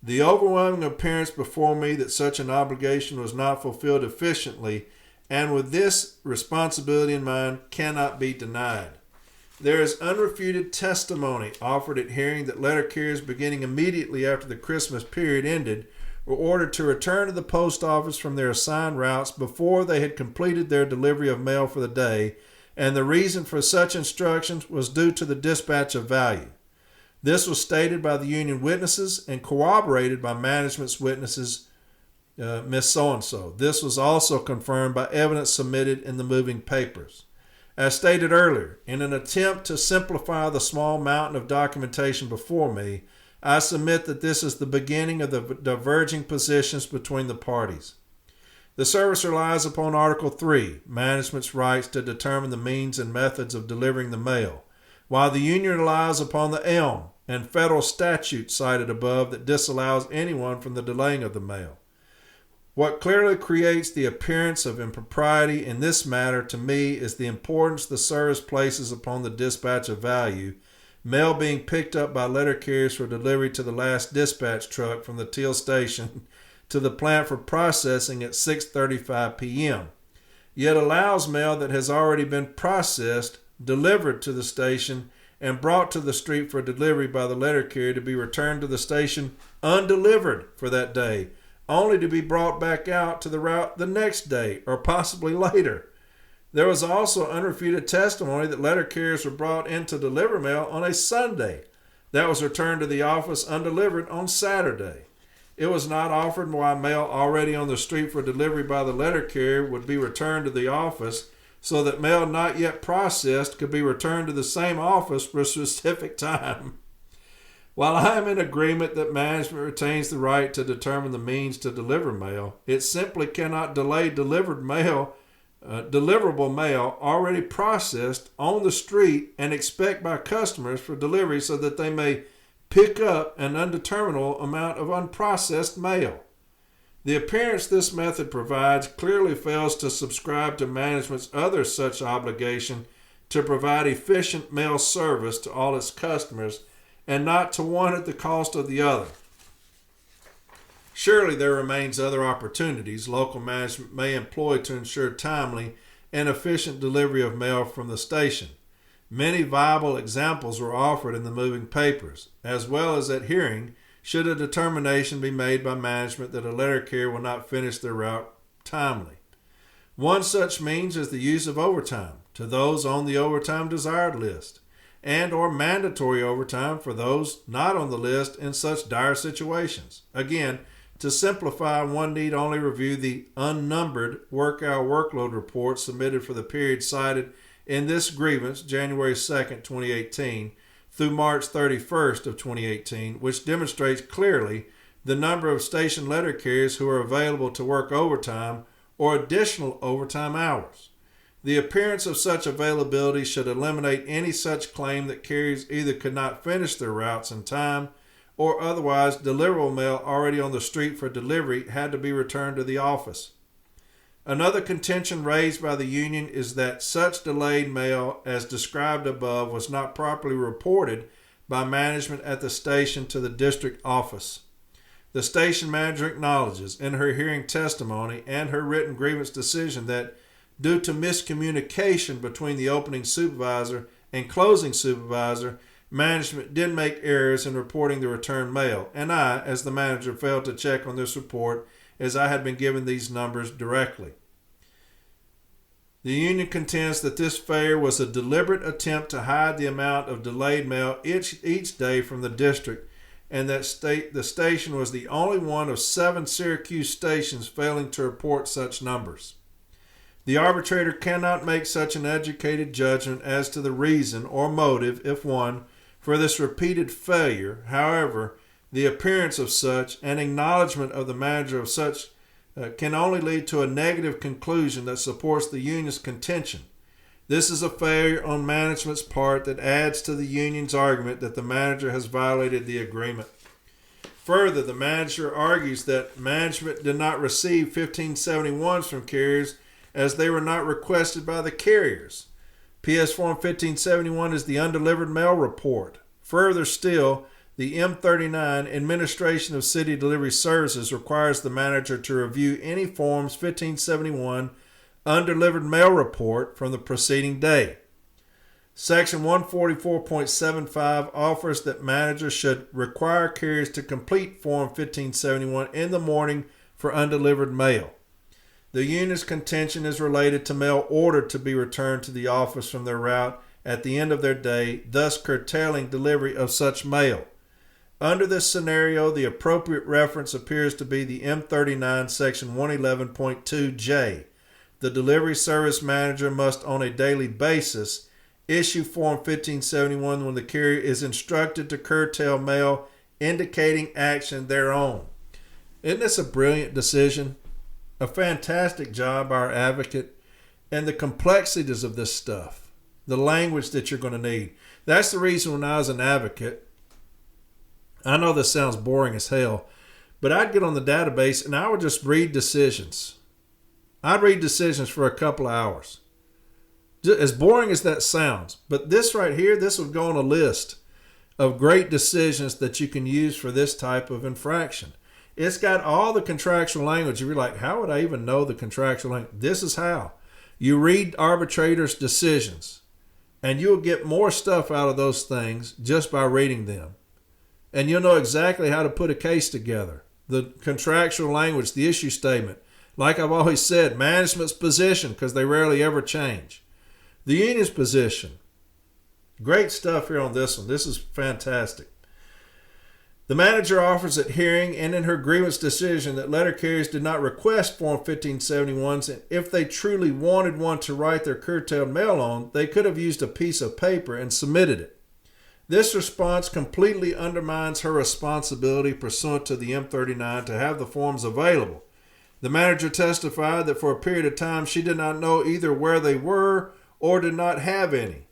The overwhelming appearance before me that such an obligation was not fulfilled efficiently and with this responsibility in mind cannot be denied. There is unrefuted testimony offered at hearing that letter carriers beginning immediately after the Christmas period ended were ordered to return to the post office from their assigned routes before they had completed their delivery of mail for the day, and the reason for such instructions was due to the dispatch of value. This was stated by the union witnesses and corroborated by management's witnesses, Miss So-and-so. This was also confirmed by evidence submitted in the moving papers. As stated earlier, in an attempt to simplify the small mountain of documentation before me, I submit that this is the beginning of the diverging positions between the parties. The service relies upon Article 3, management's rights to determine the means and methods of delivering the mail, while the union relies upon the ELM and federal statute cited above that disallows anyone from the delaying of the mail. What clearly creates the appearance of impropriety in this matter to me is the importance the service places upon the dispatch of value, mail being picked up by letter carriers for delivery to the last dispatch truck from the Teal station to the plant for processing at 6:35 p.m., yet allows mail that has already been processed, delivered to the station, and brought to the street for delivery by the letter carrier to be returned to the station undelivered for that day, only to be brought back out to the route the next day or possibly later. There was also unrefuted testimony that letter carriers were brought in to deliver mail on a Sunday that was returned to the office undelivered on Saturday. It was not offered why mail already on the street for delivery by the letter carrier would be returned to the office so that mail not yet processed could be returned to the same office for a specific time. While I am in agreement that management retains the right to determine the means to deliver mail, it simply cannot delay deliverable mail already processed on the street and expect by customers for delivery so that they may pick up an undeterminable amount of unprocessed mail. The appearance this method provides clearly fails to subscribe to management's other such obligation to provide efficient mail service to all its customers and not to one at the cost of the other. Surely there remains other opportunities local management may employ to ensure timely and efficient delivery of mail from the station. Many viable examples were offered in the moving papers, as well as at hearing, should a determination be made by management that a letter carrier will not finish their route timely. One such means is the use of overtime to those on the overtime desired list, and or mandatory overtime for those not on the list in such dire situations. Again, to simplify, one need only review the unnumbered work-hour workload report submitted for the period cited in this grievance, January 2nd, 2018, through March 31st of 2018, which demonstrates clearly the number of station letter carriers who are available to work overtime or additional overtime hours. The appearance of such availability should eliminate any such claim that carriers either could not finish their routes in time or otherwise deliverable mail already on the street for delivery had to be returned to the office. Another contention raised by the union is that such delayed mail as described above was not properly reported by management at the station to the district office. The station manager acknowledges in her hearing testimony and her written grievance decision that due to miscommunication between the opening supervisor and closing supervisor, management did make errors in reporting the returned mail, and I, as the manager, failed to check on this report as I had been given these numbers directly. The union contends that this failure was a deliberate attempt to hide the amount of delayed mail each day from the district, and that the station was the only one of 7 Syracuse stations failing to report such numbers. The arbitrator cannot make such an educated judgment as to the reason or motive, if one, for this repeated failure. However, the appearance of such and acknowledgement of the manager of such can only lead to a negative conclusion that supports the union's contention. This is a failure on management's part that adds to the union's argument that the manager has violated the agreement. Further, the manager argues that management did not receive 1571s from carriers as they were not requested by the carriers. PS Form 1571 is the undelivered mail report. Further still, the M39 Administration of City Delivery Services requires the manager to review any Forms 1571 undelivered mail report from the preceding day. Section 144.75 offers that managers should require carriers to complete Form 1571 in the morning for undelivered mail. The union's contention is related to mail ordered to be returned to the office from their route at the end of their day, thus curtailing delivery of such mail. Under this scenario, the appropriate reference appears to be the M39 Section 111.2J. The delivery service manager must on a daily basis issue Form 1571 when the carrier is instructed to curtail mail indicating action thereon. Isn't this a brilliant decision? A fantastic job by our advocate, and the complexities of this stuff, the language that you're going to need. That's the reason when I was an advocate, I know this sounds boring as hell, but I'd get on the database and I would just read decisions. I'd read decisions for a couple of hours. As boring as that sounds, but this right here, this would go on a list of great decisions that you can use for this type of infraction. It's got all the contractual language. You're like, how would I even know the contractual language? This is how. You read arbitrators' decisions, and you'll get more stuff out of those things just by reading them. And you'll know exactly how to put a case together. The contractual language, the issue statement. Like I've always said, management's position, because they rarely ever change. The union's position. Great stuff here on this one. This is fantastic. The manager offers at hearing and in her grievance decision that letter carriers did not request Form 1571s, and if they truly wanted one to write their curtailed mail on, they could have used a piece of paper and submitted it. This response completely undermines her responsibility pursuant to the M39 to have the forms available. The manager testified that for a period of time she did not know either where they were or did not have any.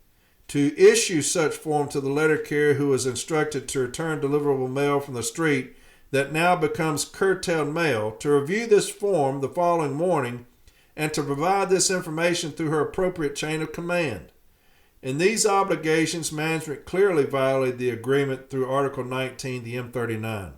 To issue such form to the letter carrier who was instructed to return deliverable mail from the street that now becomes curtailed mail, to review this form the following morning, and to provide this information through her appropriate chain of command. In these obligations, management clearly violated the agreement through Article 19, the M39.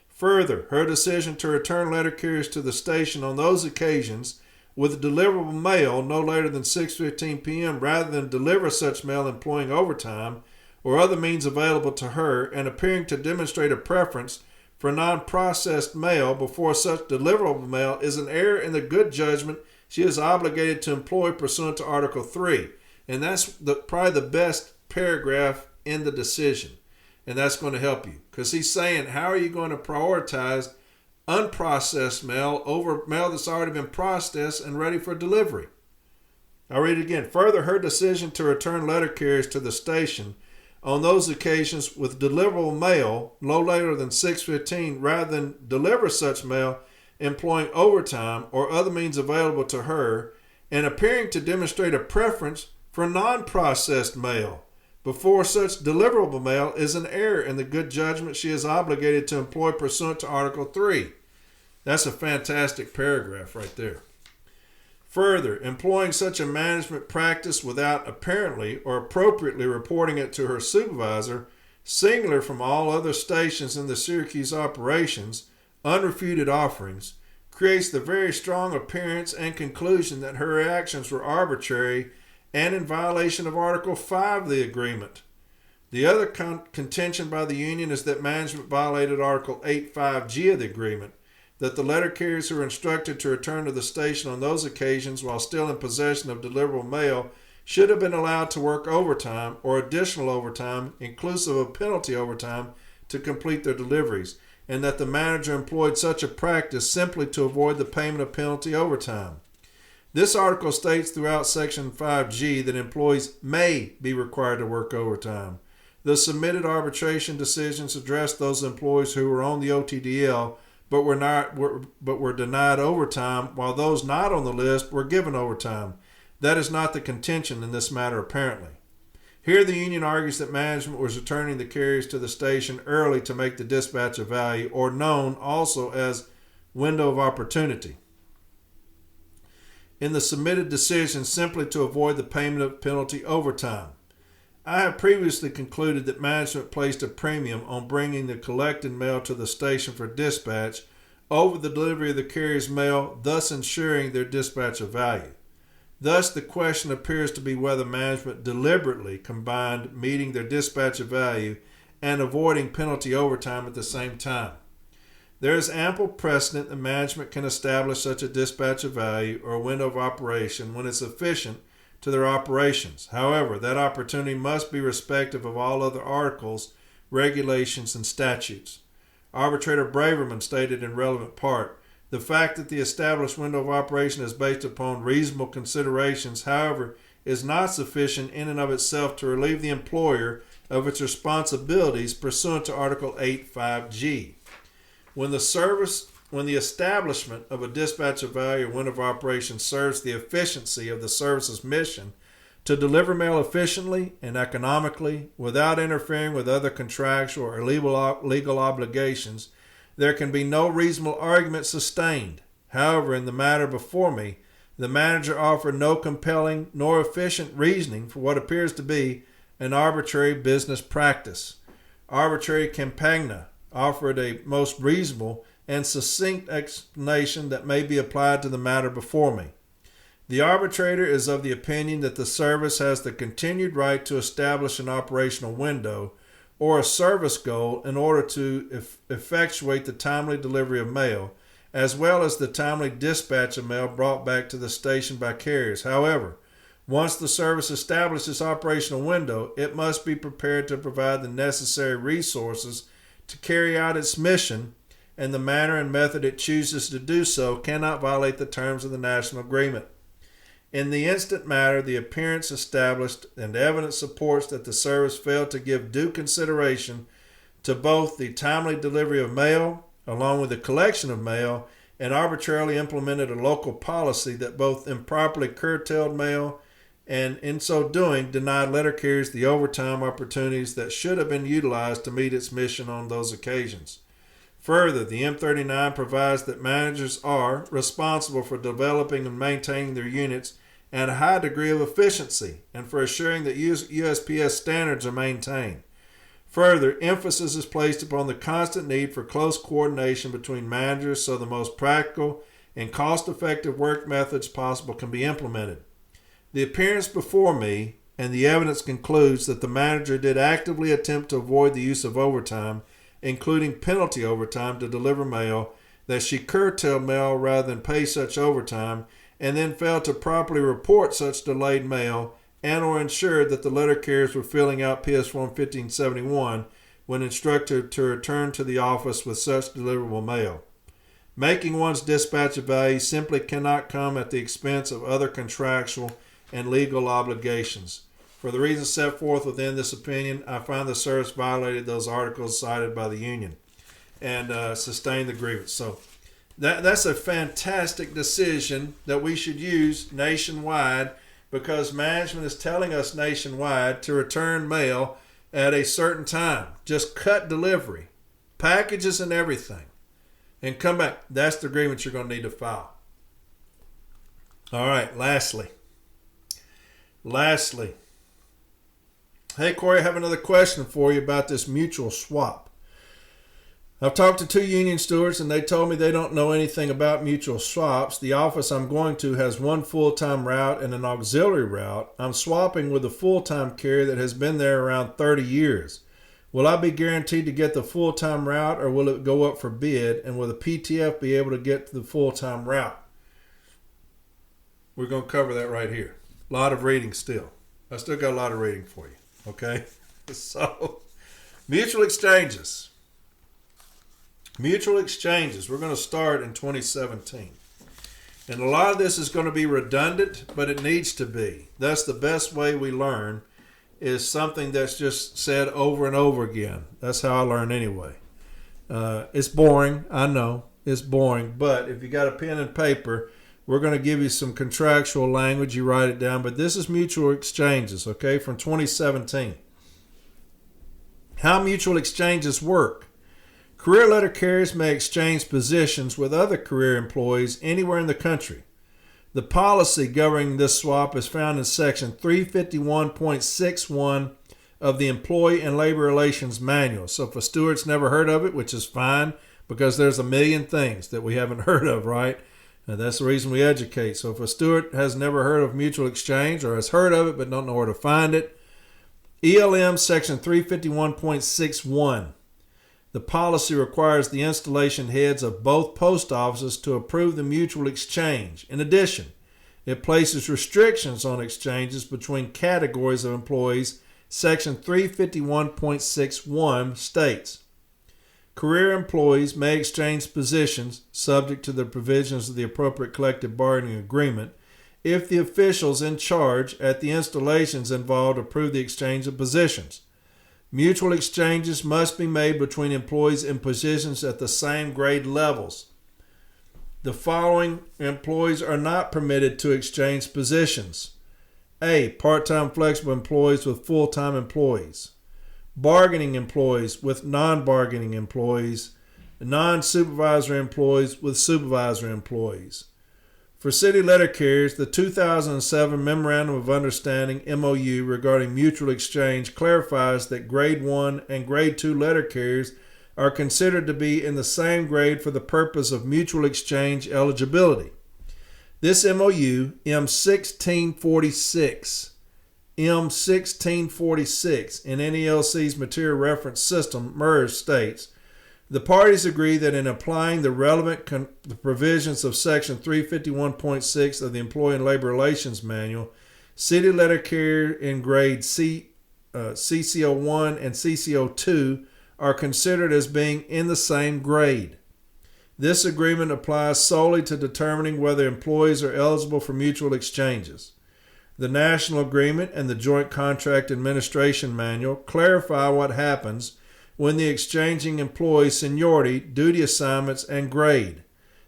Further, her decision to return letter carriers to the station on those occasions with deliverable mail no later than 6:15 p.m. rather than deliver such mail employing overtime or other means available to her, and appearing to demonstrate a preference for non-processed mail before such deliverable mail, is an error in the good judgment she is obligated to employ pursuant to Article 3. And that's probably the best paragraph in the decision. And that's going to help you. Because he's saying, how are you going to prioritize unprocessed mail over mail that's already been processed and ready for delivery? I'll read it again. Further, her decision to return letter carriers to the station on those occasions with deliverable mail no later than 6:15 rather than deliver such mail employing overtime or other means available to her, and appearing to demonstrate a preference for non-processed mail before such deliverable mail, is an error in the good judgment she is obligated to employ pursuant to Article 3. That's a fantastic paragraph right there. Further, employing such a management practice without apparently or appropriately reporting it to her supervisor, singular from all other stations in the Syracuse operations, unrefuted offerings, creates the very strong appearance and conclusion that her actions were arbitrary and in violation of Article 5 of the agreement. The other contention by the union is that management violated Article 8.5g of the agreement, that the letter carriers who were instructed to return to the station on those occasions while still in possession of deliverable mail should have been allowed to work overtime or additional overtime, inclusive of penalty overtime, to complete their deliveries, and that the manager employed such a practice simply to avoid the payment of penalty overtime. This article states throughout Section 5G that employees may be required to work overtime. The submitted arbitration decisions address those employees who were on the OTDL but were denied overtime, while those not on the list were given overtime. That is not the contention in this matter, apparently. Here the union argues that management was returning the carriers to the station early to make the dispatch of value, or known also as window of opportunity, in the submitted decision simply to avoid the payment of penalty overtime. I have previously concluded that management placed a premium on bringing the collected mail to the station for dispatch over the delivery of the carrier's mail, thus ensuring their dispatch of value. Thus, the question appears to be whether management deliberately combined meeting their dispatch of value and avoiding penalty overtime at the same time. There is ample precedent that management can establish such a dispatch of value or window of operation when it's efficient to their operations. However, that opportunity must be respective of all other articles, regulations, and statutes. Arbitrator Braverman stated in relevant part, the fact that the established window of operation is based upon reasonable considerations, however, is not sufficient in and of itself to relieve the employer of its responsibilities pursuant to Article 8.5g. When the establishment of a dispatch of value or window of operation serves the efficiency of the service's mission to deliver mail efficiently and economically without interfering with other contractual or legal obligations, there can be no reasonable argument sustained. However, in the matter before me, the manager offered no compelling nor efficient reasoning for what appears to be an arbitrary business practice. Arbitrary Campagna offered a most reasonable and succinct explanation that may be applied to the matter before me. The arbitrator is of the opinion that the service has the continued right to establish an operational window or a service goal in order to effectuate the timely delivery of mail, as well as the timely dispatch of mail brought back to the station by carriers. However, once the service establishes operational window, it must be prepared to provide the necessary resources to carry out its mission, and the manner and method it chooses to do so cannot violate the terms of the national agreement. In the instant matter, the appearance established and evidence supports that the service failed to give due consideration to both the timely delivery of mail, along with the collection of mail, and arbitrarily implemented a local policy that both improperly curtailed mail and, in so doing, denied letter carriers the overtime opportunities that should have been utilized to meet its mission on those occasions. Further, the M39 provides that managers are responsible for developing and maintaining their units at a high degree of efficiency and for assuring that USPS standards are maintained. Further, emphasis is placed upon the constant need for close coordination between managers so the most practical and cost-effective work methods possible can be implemented. The appearance before me and the evidence concludes that the manager did actively attempt to avoid the use of overtime, including penalty overtime to deliver mail, that she curtailed mail rather than pay such overtime, and then failed to properly report such delayed mail and or ensured that the letter carriers were filling out PS Form 1571 when instructed to return to the office with such deliverable mail. Making one's dispatch of value simply cannot come at the expense of other contractual and legal obligations. For the reasons set forth within this opinion, I find the service violated those articles cited by the union and sustained the grievance. So that's a fantastic decision that we should use nationwide, because management is telling us nationwide to return mail at a certain time. Just cut delivery, packages and everything, and come back. That's the agreement you're going to need to file. All right, lastly. Hey, Corey, I have another question for you about this mutual swap. I've talked to 2 union stewards, and they told me they don't know anything about mutual swaps. The office I'm going to has 1 full-time route and an auxiliary route. I'm swapping with a full-time carrier that has been there around 30 years. Will I be guaranteed to get the full-time route, or will it go up for bid? And will the PTF be able to get to the full-time route? We're going to cover that right here. A lot of reading still. I still got a lot of reading for you. Okay? So, mutual exchanges. Mutual exchanges. We're going to start in 2017. And a lot of this is going to be redundant, but it needs to be. That's the best way we learn, is something that's just said over and over again. That's how I learn anyway. It's boring. I know. It's boring. But if you got a pen and paper, we're going to give you some contractual language. You write it down. But this is mutual exchanges, okay, from 2017. How mutual exchanges work. Career letter carriers may exchange positions with other career employees anywhere in the country. The policy governing this swap is found in Section 351.61 of the Employee and Labor Relations Manual. So if a steward's never heard of it, which is fine, because there's a million things that we haven't heard of, right? And that's the reason we educate. So if a steward has never heard of mutual exchange, or has heard of it but don't know where to find it, ELM Section 351.61. The policy requires the installation heads of both post offices to approve the mutual exchange. In addition, it places restrictions on exchanges between categories of employees. Section 351.61 states, career employees may exchange positions subject to the provisions of the appropriate collective bargaining agreement if the officials in charge at the installations involved approve the exchange of positions. Mutual exchanges must be made between employees in positions at the same grade levels. The following employees are not permitted to exchange positions. A. Part-time flexible employees with full-time employees. Bargaining employees with non-bargaining employees. Non-supervisory employees with supervisory employees. For city letter carriers, the 2007 Memorandum of Understanding MOU regarding mutual exchange clarifies that Grade 1 and Grade 2 letter carriers are considered to be in the same grade for the purpose of mutual exchange eligibility. This MOU, M1646, in NELC's Material Reference System, MERS, states, the parties agree that in applying the relevant the provisions of Section 351.6 of the Employee and Labor Relations Manual, city letter carrier in grade CCO1 and CCO2 are considered as being in the same grade. This agreement applies solely to determining whether employees are eligible for mutual exchanges. The National Agreement and the Joint Contract Administration Manual clarify what happens when the exchanging employees' seniority, duty assignments, and grade.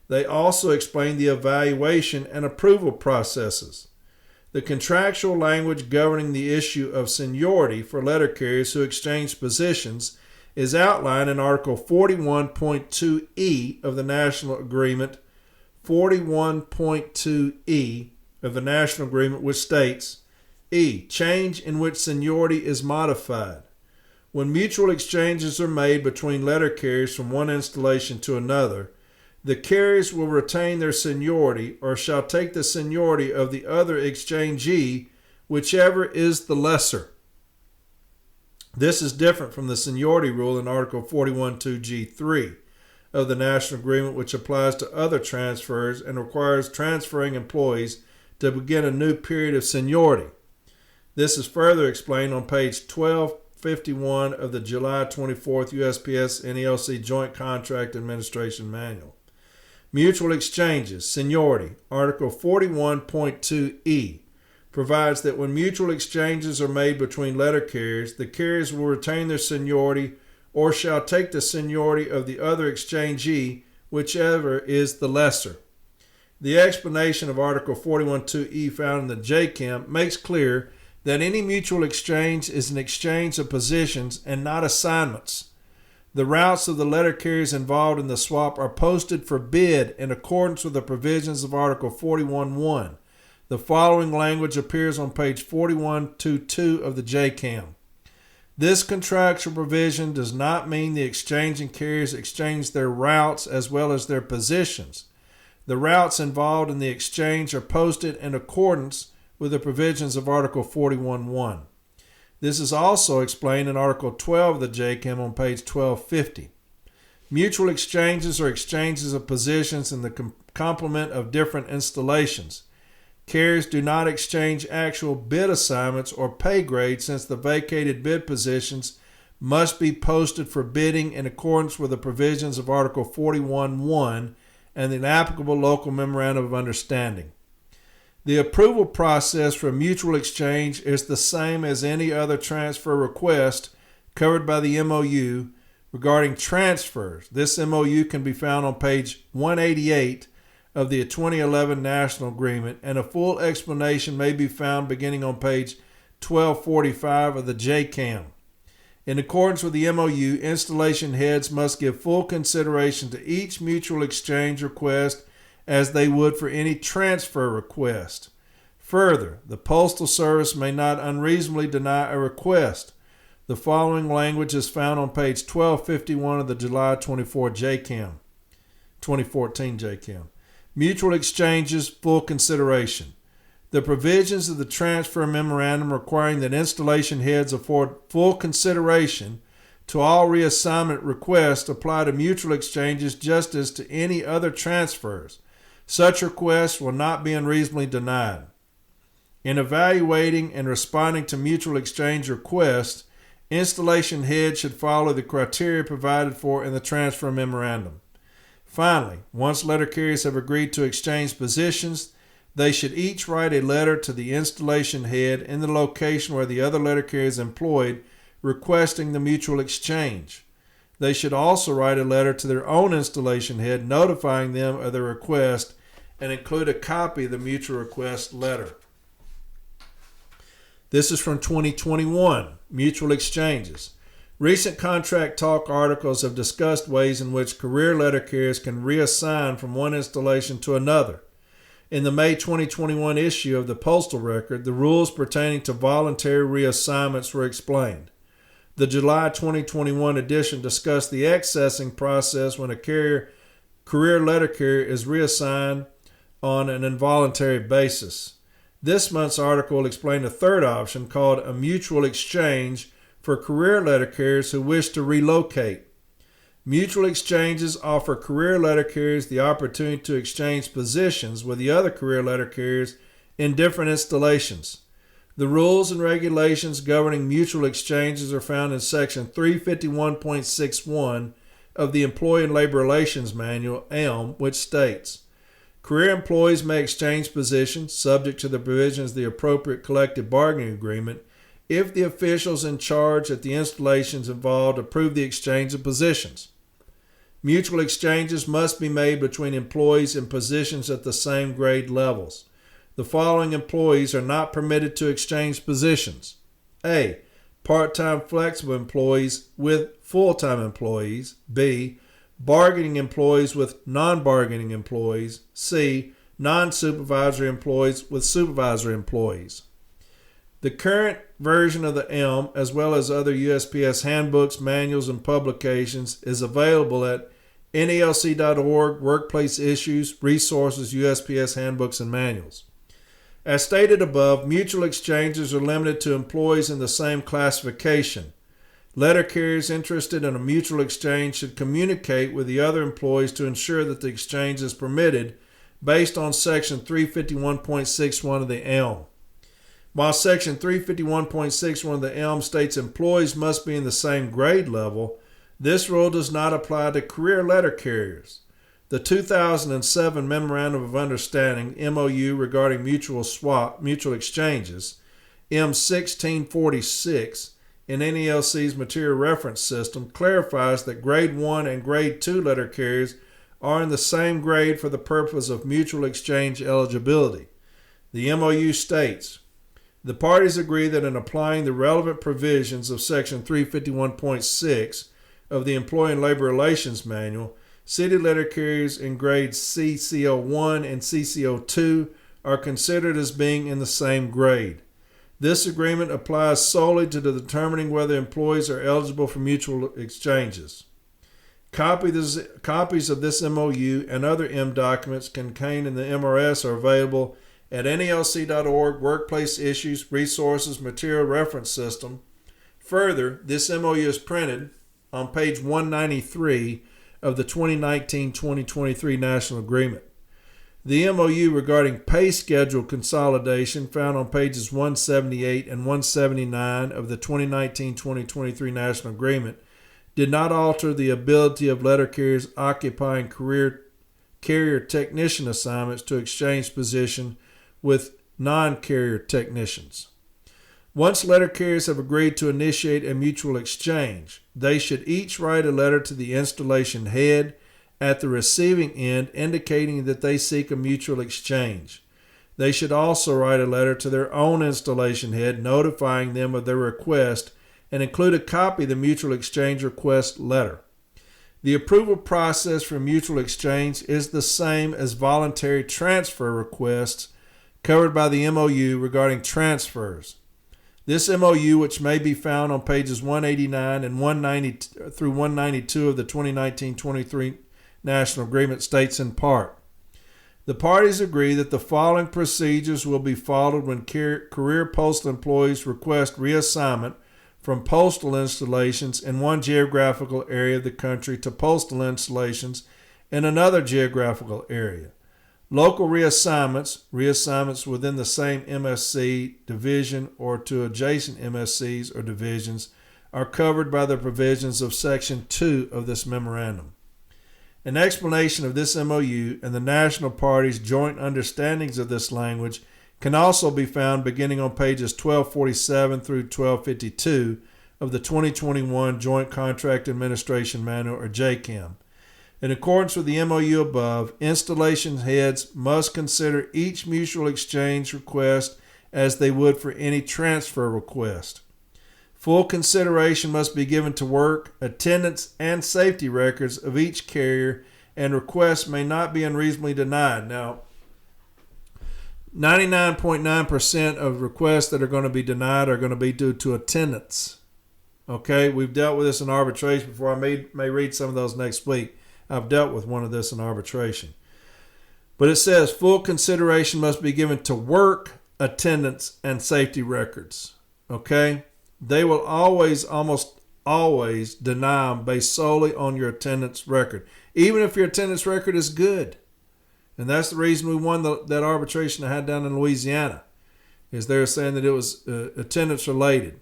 They also explain the evaluation and approval processes. The contractual language governing the issue of seniority for letter carriers who exchange positions is outlined in Article 41.2E of the National Agreement, 41.2E of the National Agreement, which states, E. Change in which seniority is modified. When mutual exchanges are made between letter carriers from one installation to another, the carriers will retain their seniority or shall take the seniority of the other exchangee, whichever is the lesser. This is different from the seniority rule in Article 41.2G3 of the National Agreement, which applies to other transfers and requires transferring employees to begin a new period of seniority. This is further explained on page 1251 of the July 24th USPS NELC Joint Contract Administration Manual. Mutual exchanges, seniority, Article 41.2E, provides that when mutual exchanges are made between letter carriers, the carriers will retain their seniority or shall take the seniority of the other exchangee, whichever is the lesser. The explanation of Article 41.2E found in the JCAM makes clear that any mutual exchange is an exchange of positions and not assignments. The routes of the letter carriers involved in the swap are posted for bid in accordance with the provisions of Article 41.1. The following language appears on page 41.2.2 of the JCAM. This contractual provision does not mean the exchanging carriers exchange their routes as well as their positions. The routes involved in the exchange are posted in accordance with the provisions of Article 41.1. This is also explained in Article 12 of the JCAM on page 1250. Mutual exchanges are exchanges of positions in the complement of different installations. Carriers do not exchange actual bid assignments or pay grades, since the vacated bid positions must be posted for bidding in accordance with the provisions of Article 41.1 and the applicable local memorandum of understanding. The approval process for mutual exchange is the same as any other transfer request covered by the MOU regarding transfers. This MOU can be found on page 188 of the 2011 National Agreement, and a full explanation may be found beginning on page 1245 of the JCAM. In accordance with the MOU, installation heads must give full consideration to each mutual exchange request as they would for any transfer request. Further, the Postal Service may not unreasonably deny a request. The following language is found on page 1251 of the July 24 JCAM, 2014 JCAM. Mutual exchanges, full consideration. The provisions of the transfer memorandum requiring that installation heads afford full consideration to all reassignment requests apply to mutual exchanges just as to any other transfers. Such requests will not be unreasonably denied. In evaluating and responding to mutual exchange requests, installation heads should follow the criteria provided for in the transfer memorandum. Finally, once letter carriers have agreed to exchange positions, they should each write a letter to the installation head in the location where the other letter carrier is employed, requesting the mutual exchange. They should also write a letter to their own installation head notifying them of their request and include a copy of the mutual request letter. This is from 2021, Mutual Exchanges. Recent Contract Talk articles have discussed ways in which career letter carriers can reassign from one installation to another. In the May 2021 issue of the Postal Record, the rules pertaining to voluntary reassignments were explained. The July 2021 edition discussed the accessing process when a career letter carrier is reassigned on an involuntary basis. This month's article will explain a third option called a mutual exchange for career letter carriers who wish to relocate. Mutual exchanges offer career letter carriers the opportunity to exchange positions with the other career letter carriers in different installations. The rules and regulations governing mutual exchanges are found in Section 351.61 of the Employee and Labor Relations Manual, ELM, which states, career employees may exchange positions subject to the provisions of the appropriate collective bargaining agreement if the officials in charge at the installations involved approve the exchange of positions. Mutual exchanges must be made between employees in positions at the same grade levels. The following employees are not permitted to exchange positions. A. Part-time flexible employees with full-time employees. B. Bargaining employees with non-bargaining employees. C. Non-supervisory employees with supervisory employees. The current version of the ELM, as well as other USPS handbooks, manuals, and publications, is available at NELC.org, Workplace Issues, Resources, USPS Handbooks, and Manuals. As stated above, mutual exchanges are limited to employees in the same classification. Letter carriers interested in a mutual exchange should communicate with the other employees to ensure that the exchange is permitted based on Section 351.61 of the ELM. While Section 351.61 of the ELM states employees must be in the same grade level, this rule does not apply to career letter carriers. The 2007 Memorandum of Understanding, MOU, regarding mutual exchanges, M1646, in NELC's Material Reference System, clarifies that Grade 1 and Grade 2 letter carriers are in the same grade for the purpose of mutual exchange eligibility. The MOU states, the parties agree that in applying the relevant provisions of Section 351.6 of the Employee and Labor Relations Manual, city letter carriers in grades CCO1 and CCO2 are considered as being in the same grade. This agreement applies solely to determining whether employees are eligible for mutual exchanges. Copies of this MOU and other M documents contained in the MRS are available at NELC.org, Workplace Issues, Resources, Material Reference System. Further, this MOU is printed on page 193 of the 2019-2023 National Agreement. The MOU regarding pay schedule consolidation, found on pages 178 and 179 of the 2019-2023 National Agreement, did not alter the ability of letter carriers occupying career carrier technician assignments to exchange position with non-carrier technicians. Once letter carriers have agreed to initiate a mutual exchange, they should each write a letter to the installation head at the receiving end indicating that they seek a mutual exchange. They should also write a letter to their own installation head notifying them of their request and include a copy of the mutual exchange request letter. The approval process for mutual exchange is the same as voluntary transfer requests covered by the MOU regarding transfers. This MOU, which may be found on pages 189 and 190 through 192 of the 2019-23 National Agreement, states in part, the parties agree that the following procedures will be followed when career postal employees request reassignment from postal installations in one geographical area of the country to postal installations in another geographical area. Local reassignments within the same MSC division or to adjacent MSCs or divisions are covered by the provisions of Section 2 of this memorandum. An explanation of this MOU and the national parties' joint understandings of this language can also be found beginning on pages 1247 through 1252 of the 2021 Joint Contract Administration Manual, or JCAM. In accordance with the MOU above, installation heads must consider each mutual exchange request as they would for any transfer request. Full consideration must be given to work, attendance, and safety records of each carrier, and requests may not be unreasonably denied. Now, 99.9% of requests that are going to be denied are going to be due to attendance. Okay, we've dealt with this in arbitration before. I may read some of those next week. I've dealt with one of this in arbitration. But it says full consideration must be given to work, attendance, and safety records. Okay? They will almost always deny them based solely on your attendance record, even if your attendance record is good. And that's the reason we won that arbitration I had down in Louisiana, is they're saying that it was attendance related.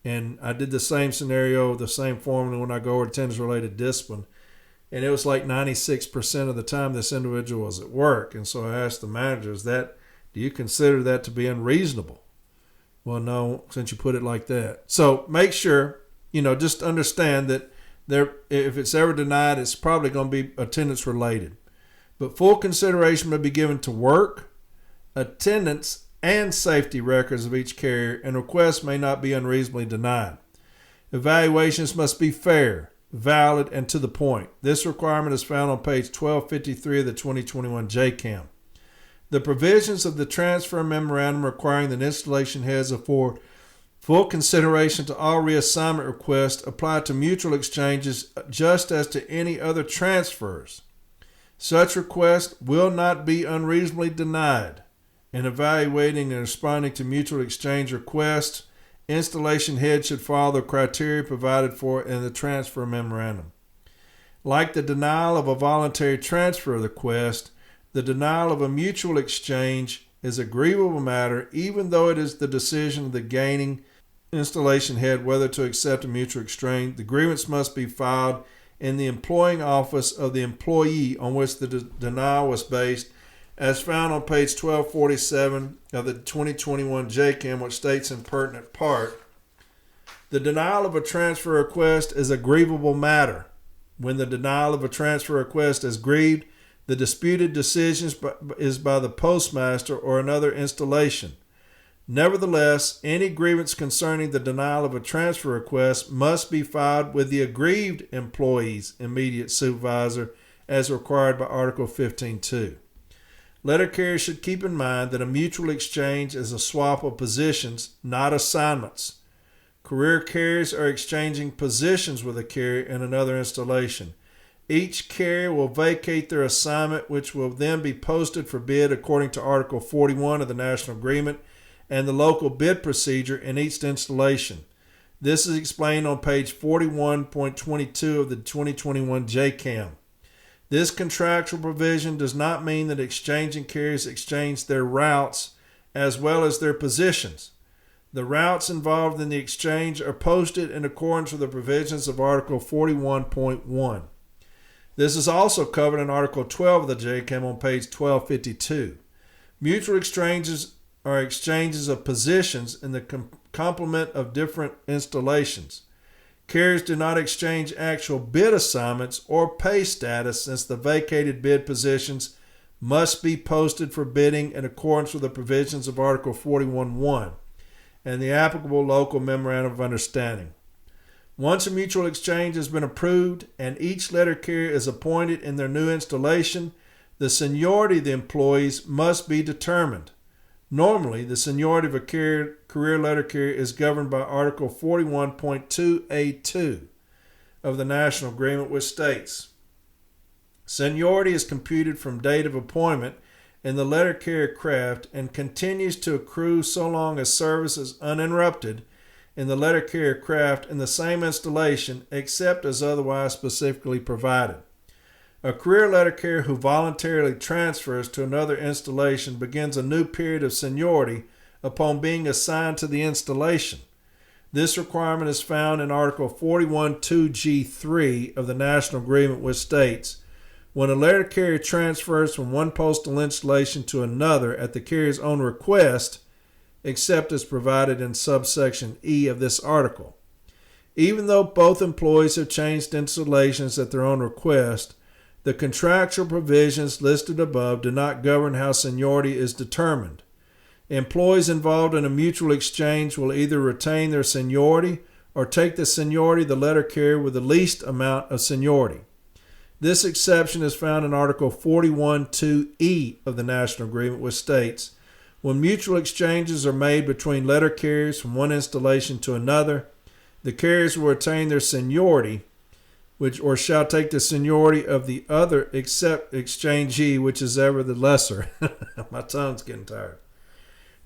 And I did the same scenario, the same formula when I go over attendance related discipline. And it was like 96% of the time this individual was at work. And so I asked the manager, do you consider that to be unreasonable? Well, no, since you put it like that. So make sure, just understand that if it's ever denied, it's probably going to be attendance related. But full consideration may be given to work, attendance, and safety records of each carrier, and requests may not be unreasonably denied. Evaluations must be fair, valid, and to the point. This requirement is found on page 1253 of the 2021 JCAM. The provisions of the transfer memorandum requiring the installation heads afford full consideration to all reassignment requests apply to mutual exchanges just as to any other transfers. Such requests will not be unreasonably denied. In evaluating and responding to mutual exchange requests, installation heads should follow the criteria provided for in the transfer memorandum. Like the denial of a voluntary transfer request, the denial of a mutual exchange is a grievable matter, even though it is the decision of the gaining installation head whether to accept a mutual exchange. The grievance must be filed in the employing office of the employee on which the denial was based, as found on page 1247 of the 2021 JCAM, which states in pertinent part, the denial of a transfer request is a grievable matter. When the denial of a transfer request is grieved, the disputed decision is by the postmaster or another installation. Nevertheless, any grievance concerning the denial of a transfer request must be filed with the aggrieved employee's immediate supervisor as required by Article 15.2. Letter carriers should keep in mind that a mutual exchange is a swap of positions, not assignments. Career carriers are exchanging positions with a carrier in another installation. Each carrier will vacate their assignment, which will then be posted for bid according to Article 41 of the National Agreement and the local bid procedure in each installation. This is explained on page 41.22 of the 2021 JCAM. This contractual provision does not mean that exchanging carriers exchange their routes as well as their positions. The routes involved in the exchange are posted in accordance with the provisions of Article 41.1. This is also covered in Article 12 of the JCAM on page 1252. Mutual exchanges are exchanges of positions in the complement of different installations. Carriers do not exchange actual bid assignments or pay status, since the vacated bid positions must be posted for bidding in accordance with the provisions of Article 41.1 and the applicable local memorandum of understanding. Once a mutual exchange has been approved and each letter carrier is appointed in their new installation, the seniority of the employees must be determined. Normally, the seniority of a career letter carrier is governed by Article 41.2A2 of the National Agreement, which states, seniority is computed from date of appointment in the letter carrier craft and continues to accrue so long as service is uninterrupted in the letter carrier craft in the same installation, except as otherwise specifically provided. A career letter carrier who voluntarily transfers to another installation begins a new period of seniority upon being assigned to the installation. This requirement is found in Article 41.2G3 of the National Agreement, which states, when a letter carrier transfers from one postal installation to another at the carrier's own request, except as provided in subsection E of this article. Even though both employees have changed installations at their own request, the contractual provisions listed above do not govern how seniority is determined. Employees involved in a mutual exchange will either retain their seniority or take the seniority of the letter carrier with the least amount of seniority. This exception is found in Article 41.2E of the National Agreement, which states, when mutual exchanges are made between letter carriers from one installation to another, The carriers will retain their seniority, or shall take the seniority of the other except exchangee, which is ever the lesser. My tongue's getting tired.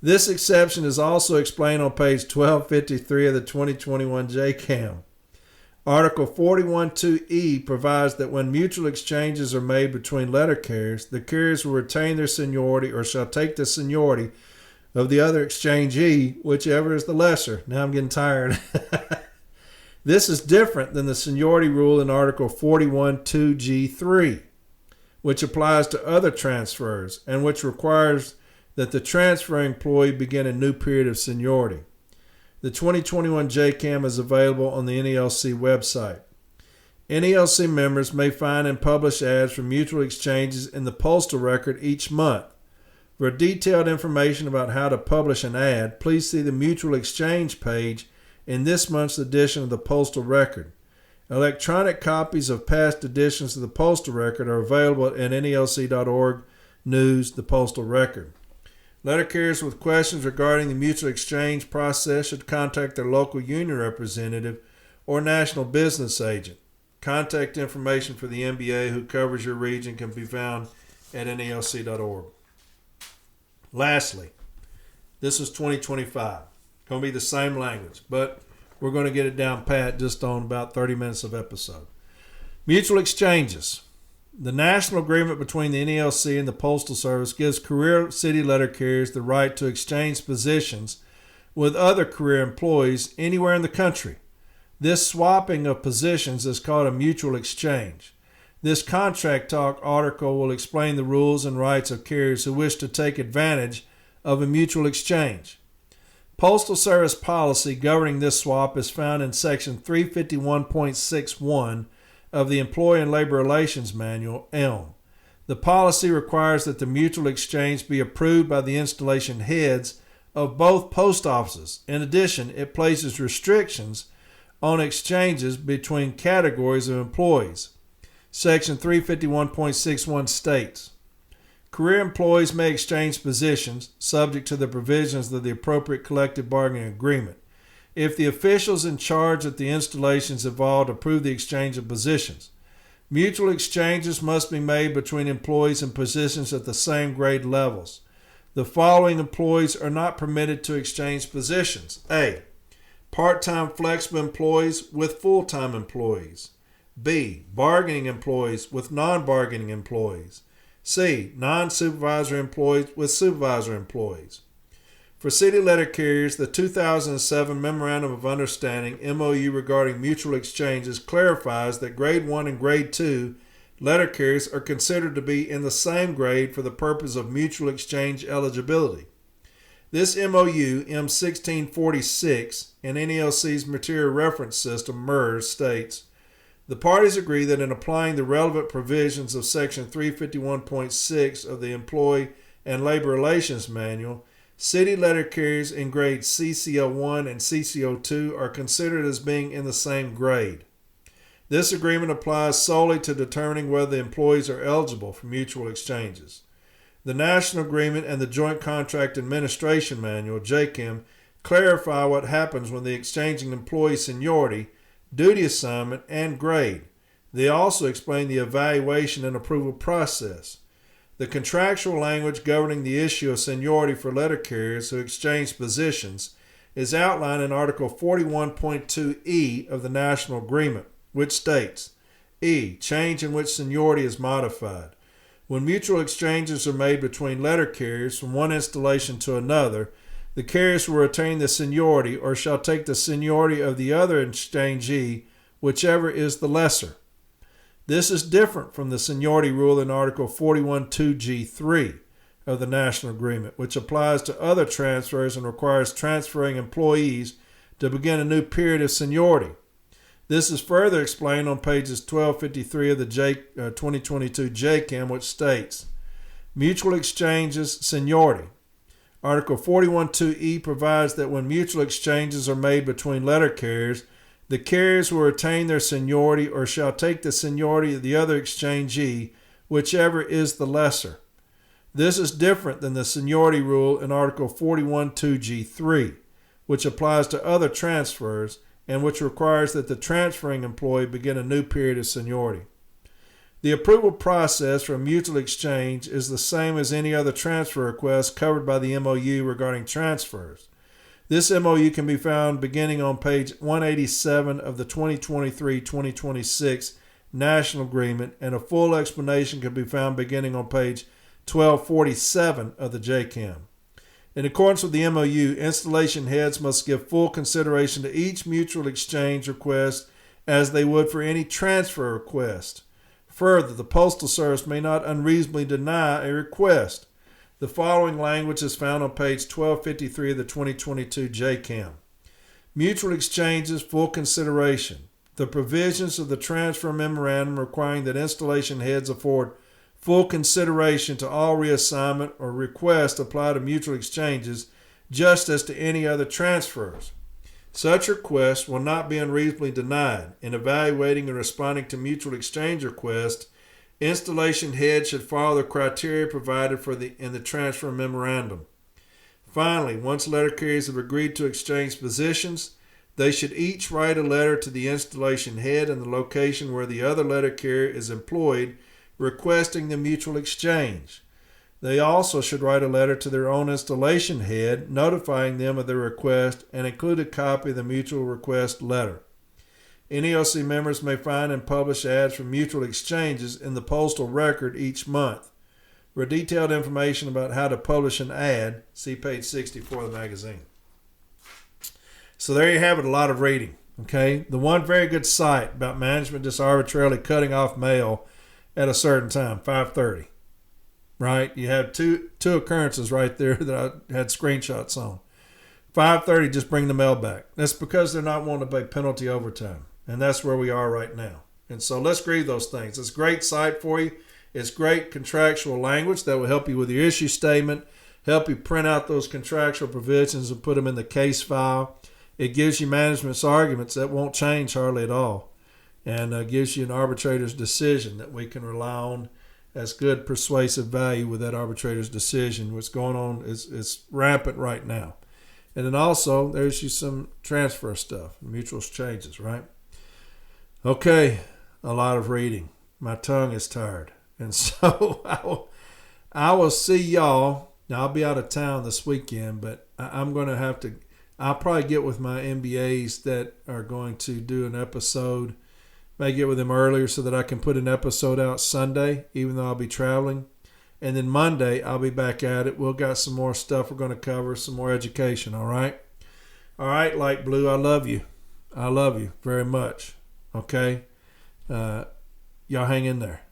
This exception is also explained on page 1253 of the 2021 JCAM. Article 41.2e provides that when mutual exchanges are made between letter carriers, the carriers will retain their seniority or shall take the seniority of the other exchangee, whichever is the lesser. Now I'm getting tired. This is different than the seniority rule in Article 41.2g3, which applies to other transfers and which requires that the transferring employee begin a new period of seniority. The 2021 JCAM is available on the NELC website. NELC members may find and publish ads for mutual exchanges in the postal record each month. For detailed information about how to publish an ad, please see the mutual exchange page in this month's edition of the Postal Record. Electronic copies of past editions of the Postal Record are available at NELC.org News, the Postal Record. Letter carriers with questions regarding the mutual exchange process should contact their local union representative or national business agent. Contact information for the MBA who covers your region can be found at NELC.org. Lastly, this is 2025. Going to be the same language, but we're going to get it down pat just on about 30 minutes of episode. Mutual exchanges. The national agreement between the NELC and the Postal Service gives career city letter carriers the right to exchange positions with other career employees anywhere in the country. This swapping of positions is called a mutual exchange. This Contract Talk article will explain the rules and rights of carriers who wish to take advantage of a mutual exchange. Postal Service policy governing this swap is found in Section 351.61 of the Employee and Labor Relations Manual, ELM. The policy requires that the mutual exchange be approved by the installation heads of both post offices. In addition, it places restrictions on exchanges between categories of employees. Section 351.61 states, career employees may exchange positions subject to the provisions of the appropriate collective bargaining agreement if the officials in charge at the installations involved approve the exchange of positions. Mutual exchanges must be made between employees in positions at the same grade levels. The following employees are not permitted to exchange positions. A. Part-time flexible employees with full-time employees. B. Bargaining employees with non-bargaining employees. C. Non-supervisory employees with supervisory employees. For city letter carriers, the 2007 Memorandum of Understanding, MOU, regarding mutual exchanges clarifies that Grade 1 and Grade 2 letter carriers are considered to be in the same grade for the purpose of mutual exchange eligibility. This MOU, M1646, in NELC's Material Reference System, MERS, states, the parties agree that in applying the relevant provisions of Section 351.6 of the Employee and Labor Relations Manual, city letter carriers in grades CCO1 and CCO2 are considered as being in the same grade. This agreement applies solely to determining whether the employees are eligible for mutual exchanges. The National Agreement and the Joint Contract Administration Manual, JCAM, clarify what happens when the exchanging employee seniority, duty assignment, and grade. They also explain the evaluation and approval process. The contractual language governing the issue of seniority for letter carriers who exchange positions is outlined in Article 41.2e of the National Agreement, which states, E. Change in which seniority is modified. When mutual exchanges are made between letter carriers from one installation to another, the carriers will retain the seniority or shall take the seniority of the other exchangee, whichever is the lesser. This is different from the seniority rule in Article 41.2g3 of the National Agreement, which applies to other transfers and requires transferring employees to begin a new period of seniority. This is further explained on pages 1253 of the 2022 JCAM, which states, mutual exchanges, seniority. Article 41.2e provides that when mutual exchanges are made between letter carriers, the carriers will retain their seniority or shall take the seniority of the other exchangee, whichever is the lesser. This is different than the seniority rule in Article 41.2g3, which applies to other transfers and which requires that the transferring employee begin a new period of seniority. The approval process for a mutual exchange is the same as any other transfer request covered by the MOU regarding transfers. This MOU can be found beginning on page 187 of the 2023-2026 National Agreement, and a full explanation can be found beginning on page 1247 of the JCAM. In accordance with the MOU, installation heads must give full consideration to each mutual exchange request as they would for any transfer request. Further, the Postal Service may not unreasonably deny a request. The following language is found on page 1253 of the 2022 JCAM. Mutual exchanges, full consideration. The provisions of the transfer memorandum requiring that installation heads afford full consideration to all reassignment or request apply to mutual exchanges just as to any other transfers. Such requests will not be unreasonably denied. In evaluating and responding to mutual exchange requests, installation heads should follow the criteria provided in the transfer memorandum. Finally, once letter carriers have agreed to exchange positions, they should each write a letter to the installation head in the location where the other letter carrier is employed requesting the mutual exchange. They also should write a letter to their own installation head notifying them of their request and include a copy of the mutual request letter. NEOC members may find and publish ads for mutual exchanges in the Postal Record each month. For detailed information about how to publish an ad, see page 64 of the magazine. So there you have it, a lot of reading. Okay, the one very good site about management just arbitrarily cutting off mail at a certain time, 5:30. Right? You have two occurrences right there that I had screenshots on. 5:30, just bring the mail back. That's because they're not wanting to pay penalty overtime. And that's where we are right now. And so let's grieve those things. It's a great site for you. It's great contractual language that will help you with your issue statement, help you print out those contractual provisions and put them in the case file. It gives you management's arguments that won't change hardly at all, and gives you an arbitrator's decision that we can rely on as good persuasive value with that arbitrator's decision. What's going on is rampant right now. And then also, there's you some transfer stuff, mutual exchanges, right? Okay, a lot of reading. My tongue is tired. And so I will see y'all. Now, I'll be out of town this weekend, but I'm going to have to, I'll probably get with my MBAs that are going to do an episode. May get with them earlier so that I can put an episode out Sunday, even though I'll be traveling. And then Monday, I'll be back at it. We'll got some more stuff we're going to cover, some more education, all right? All right, Light Blue, I love you. I love you very much, okay? Y'all hang in there.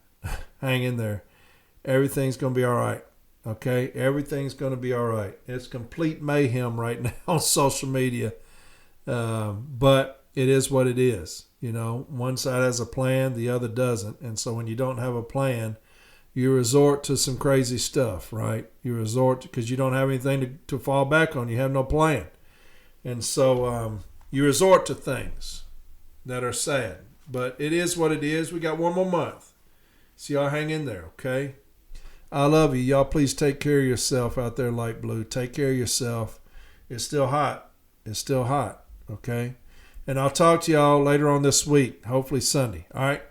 Hang in there. Everything's going to be all right, okay? Everything's going to be all right. It's complete mayhem right now on social media, but it is what it is. You know, one side has a plan, the other doesn't. And so when you don't have a plan, you resort to some crazy stuff, right? You resort because you don't have anything to fall back on. You have no plan. And so you resort to things that are sad. But it is what it is. We got one more month. So y'all hang in there, okay? I love you. Y'all please take care of yourself out there, Light Blue. Take care of yourself. It's still hot. It's still hot, okay? And I'll talk to y'all later on this week, hopefully Sunday. All right?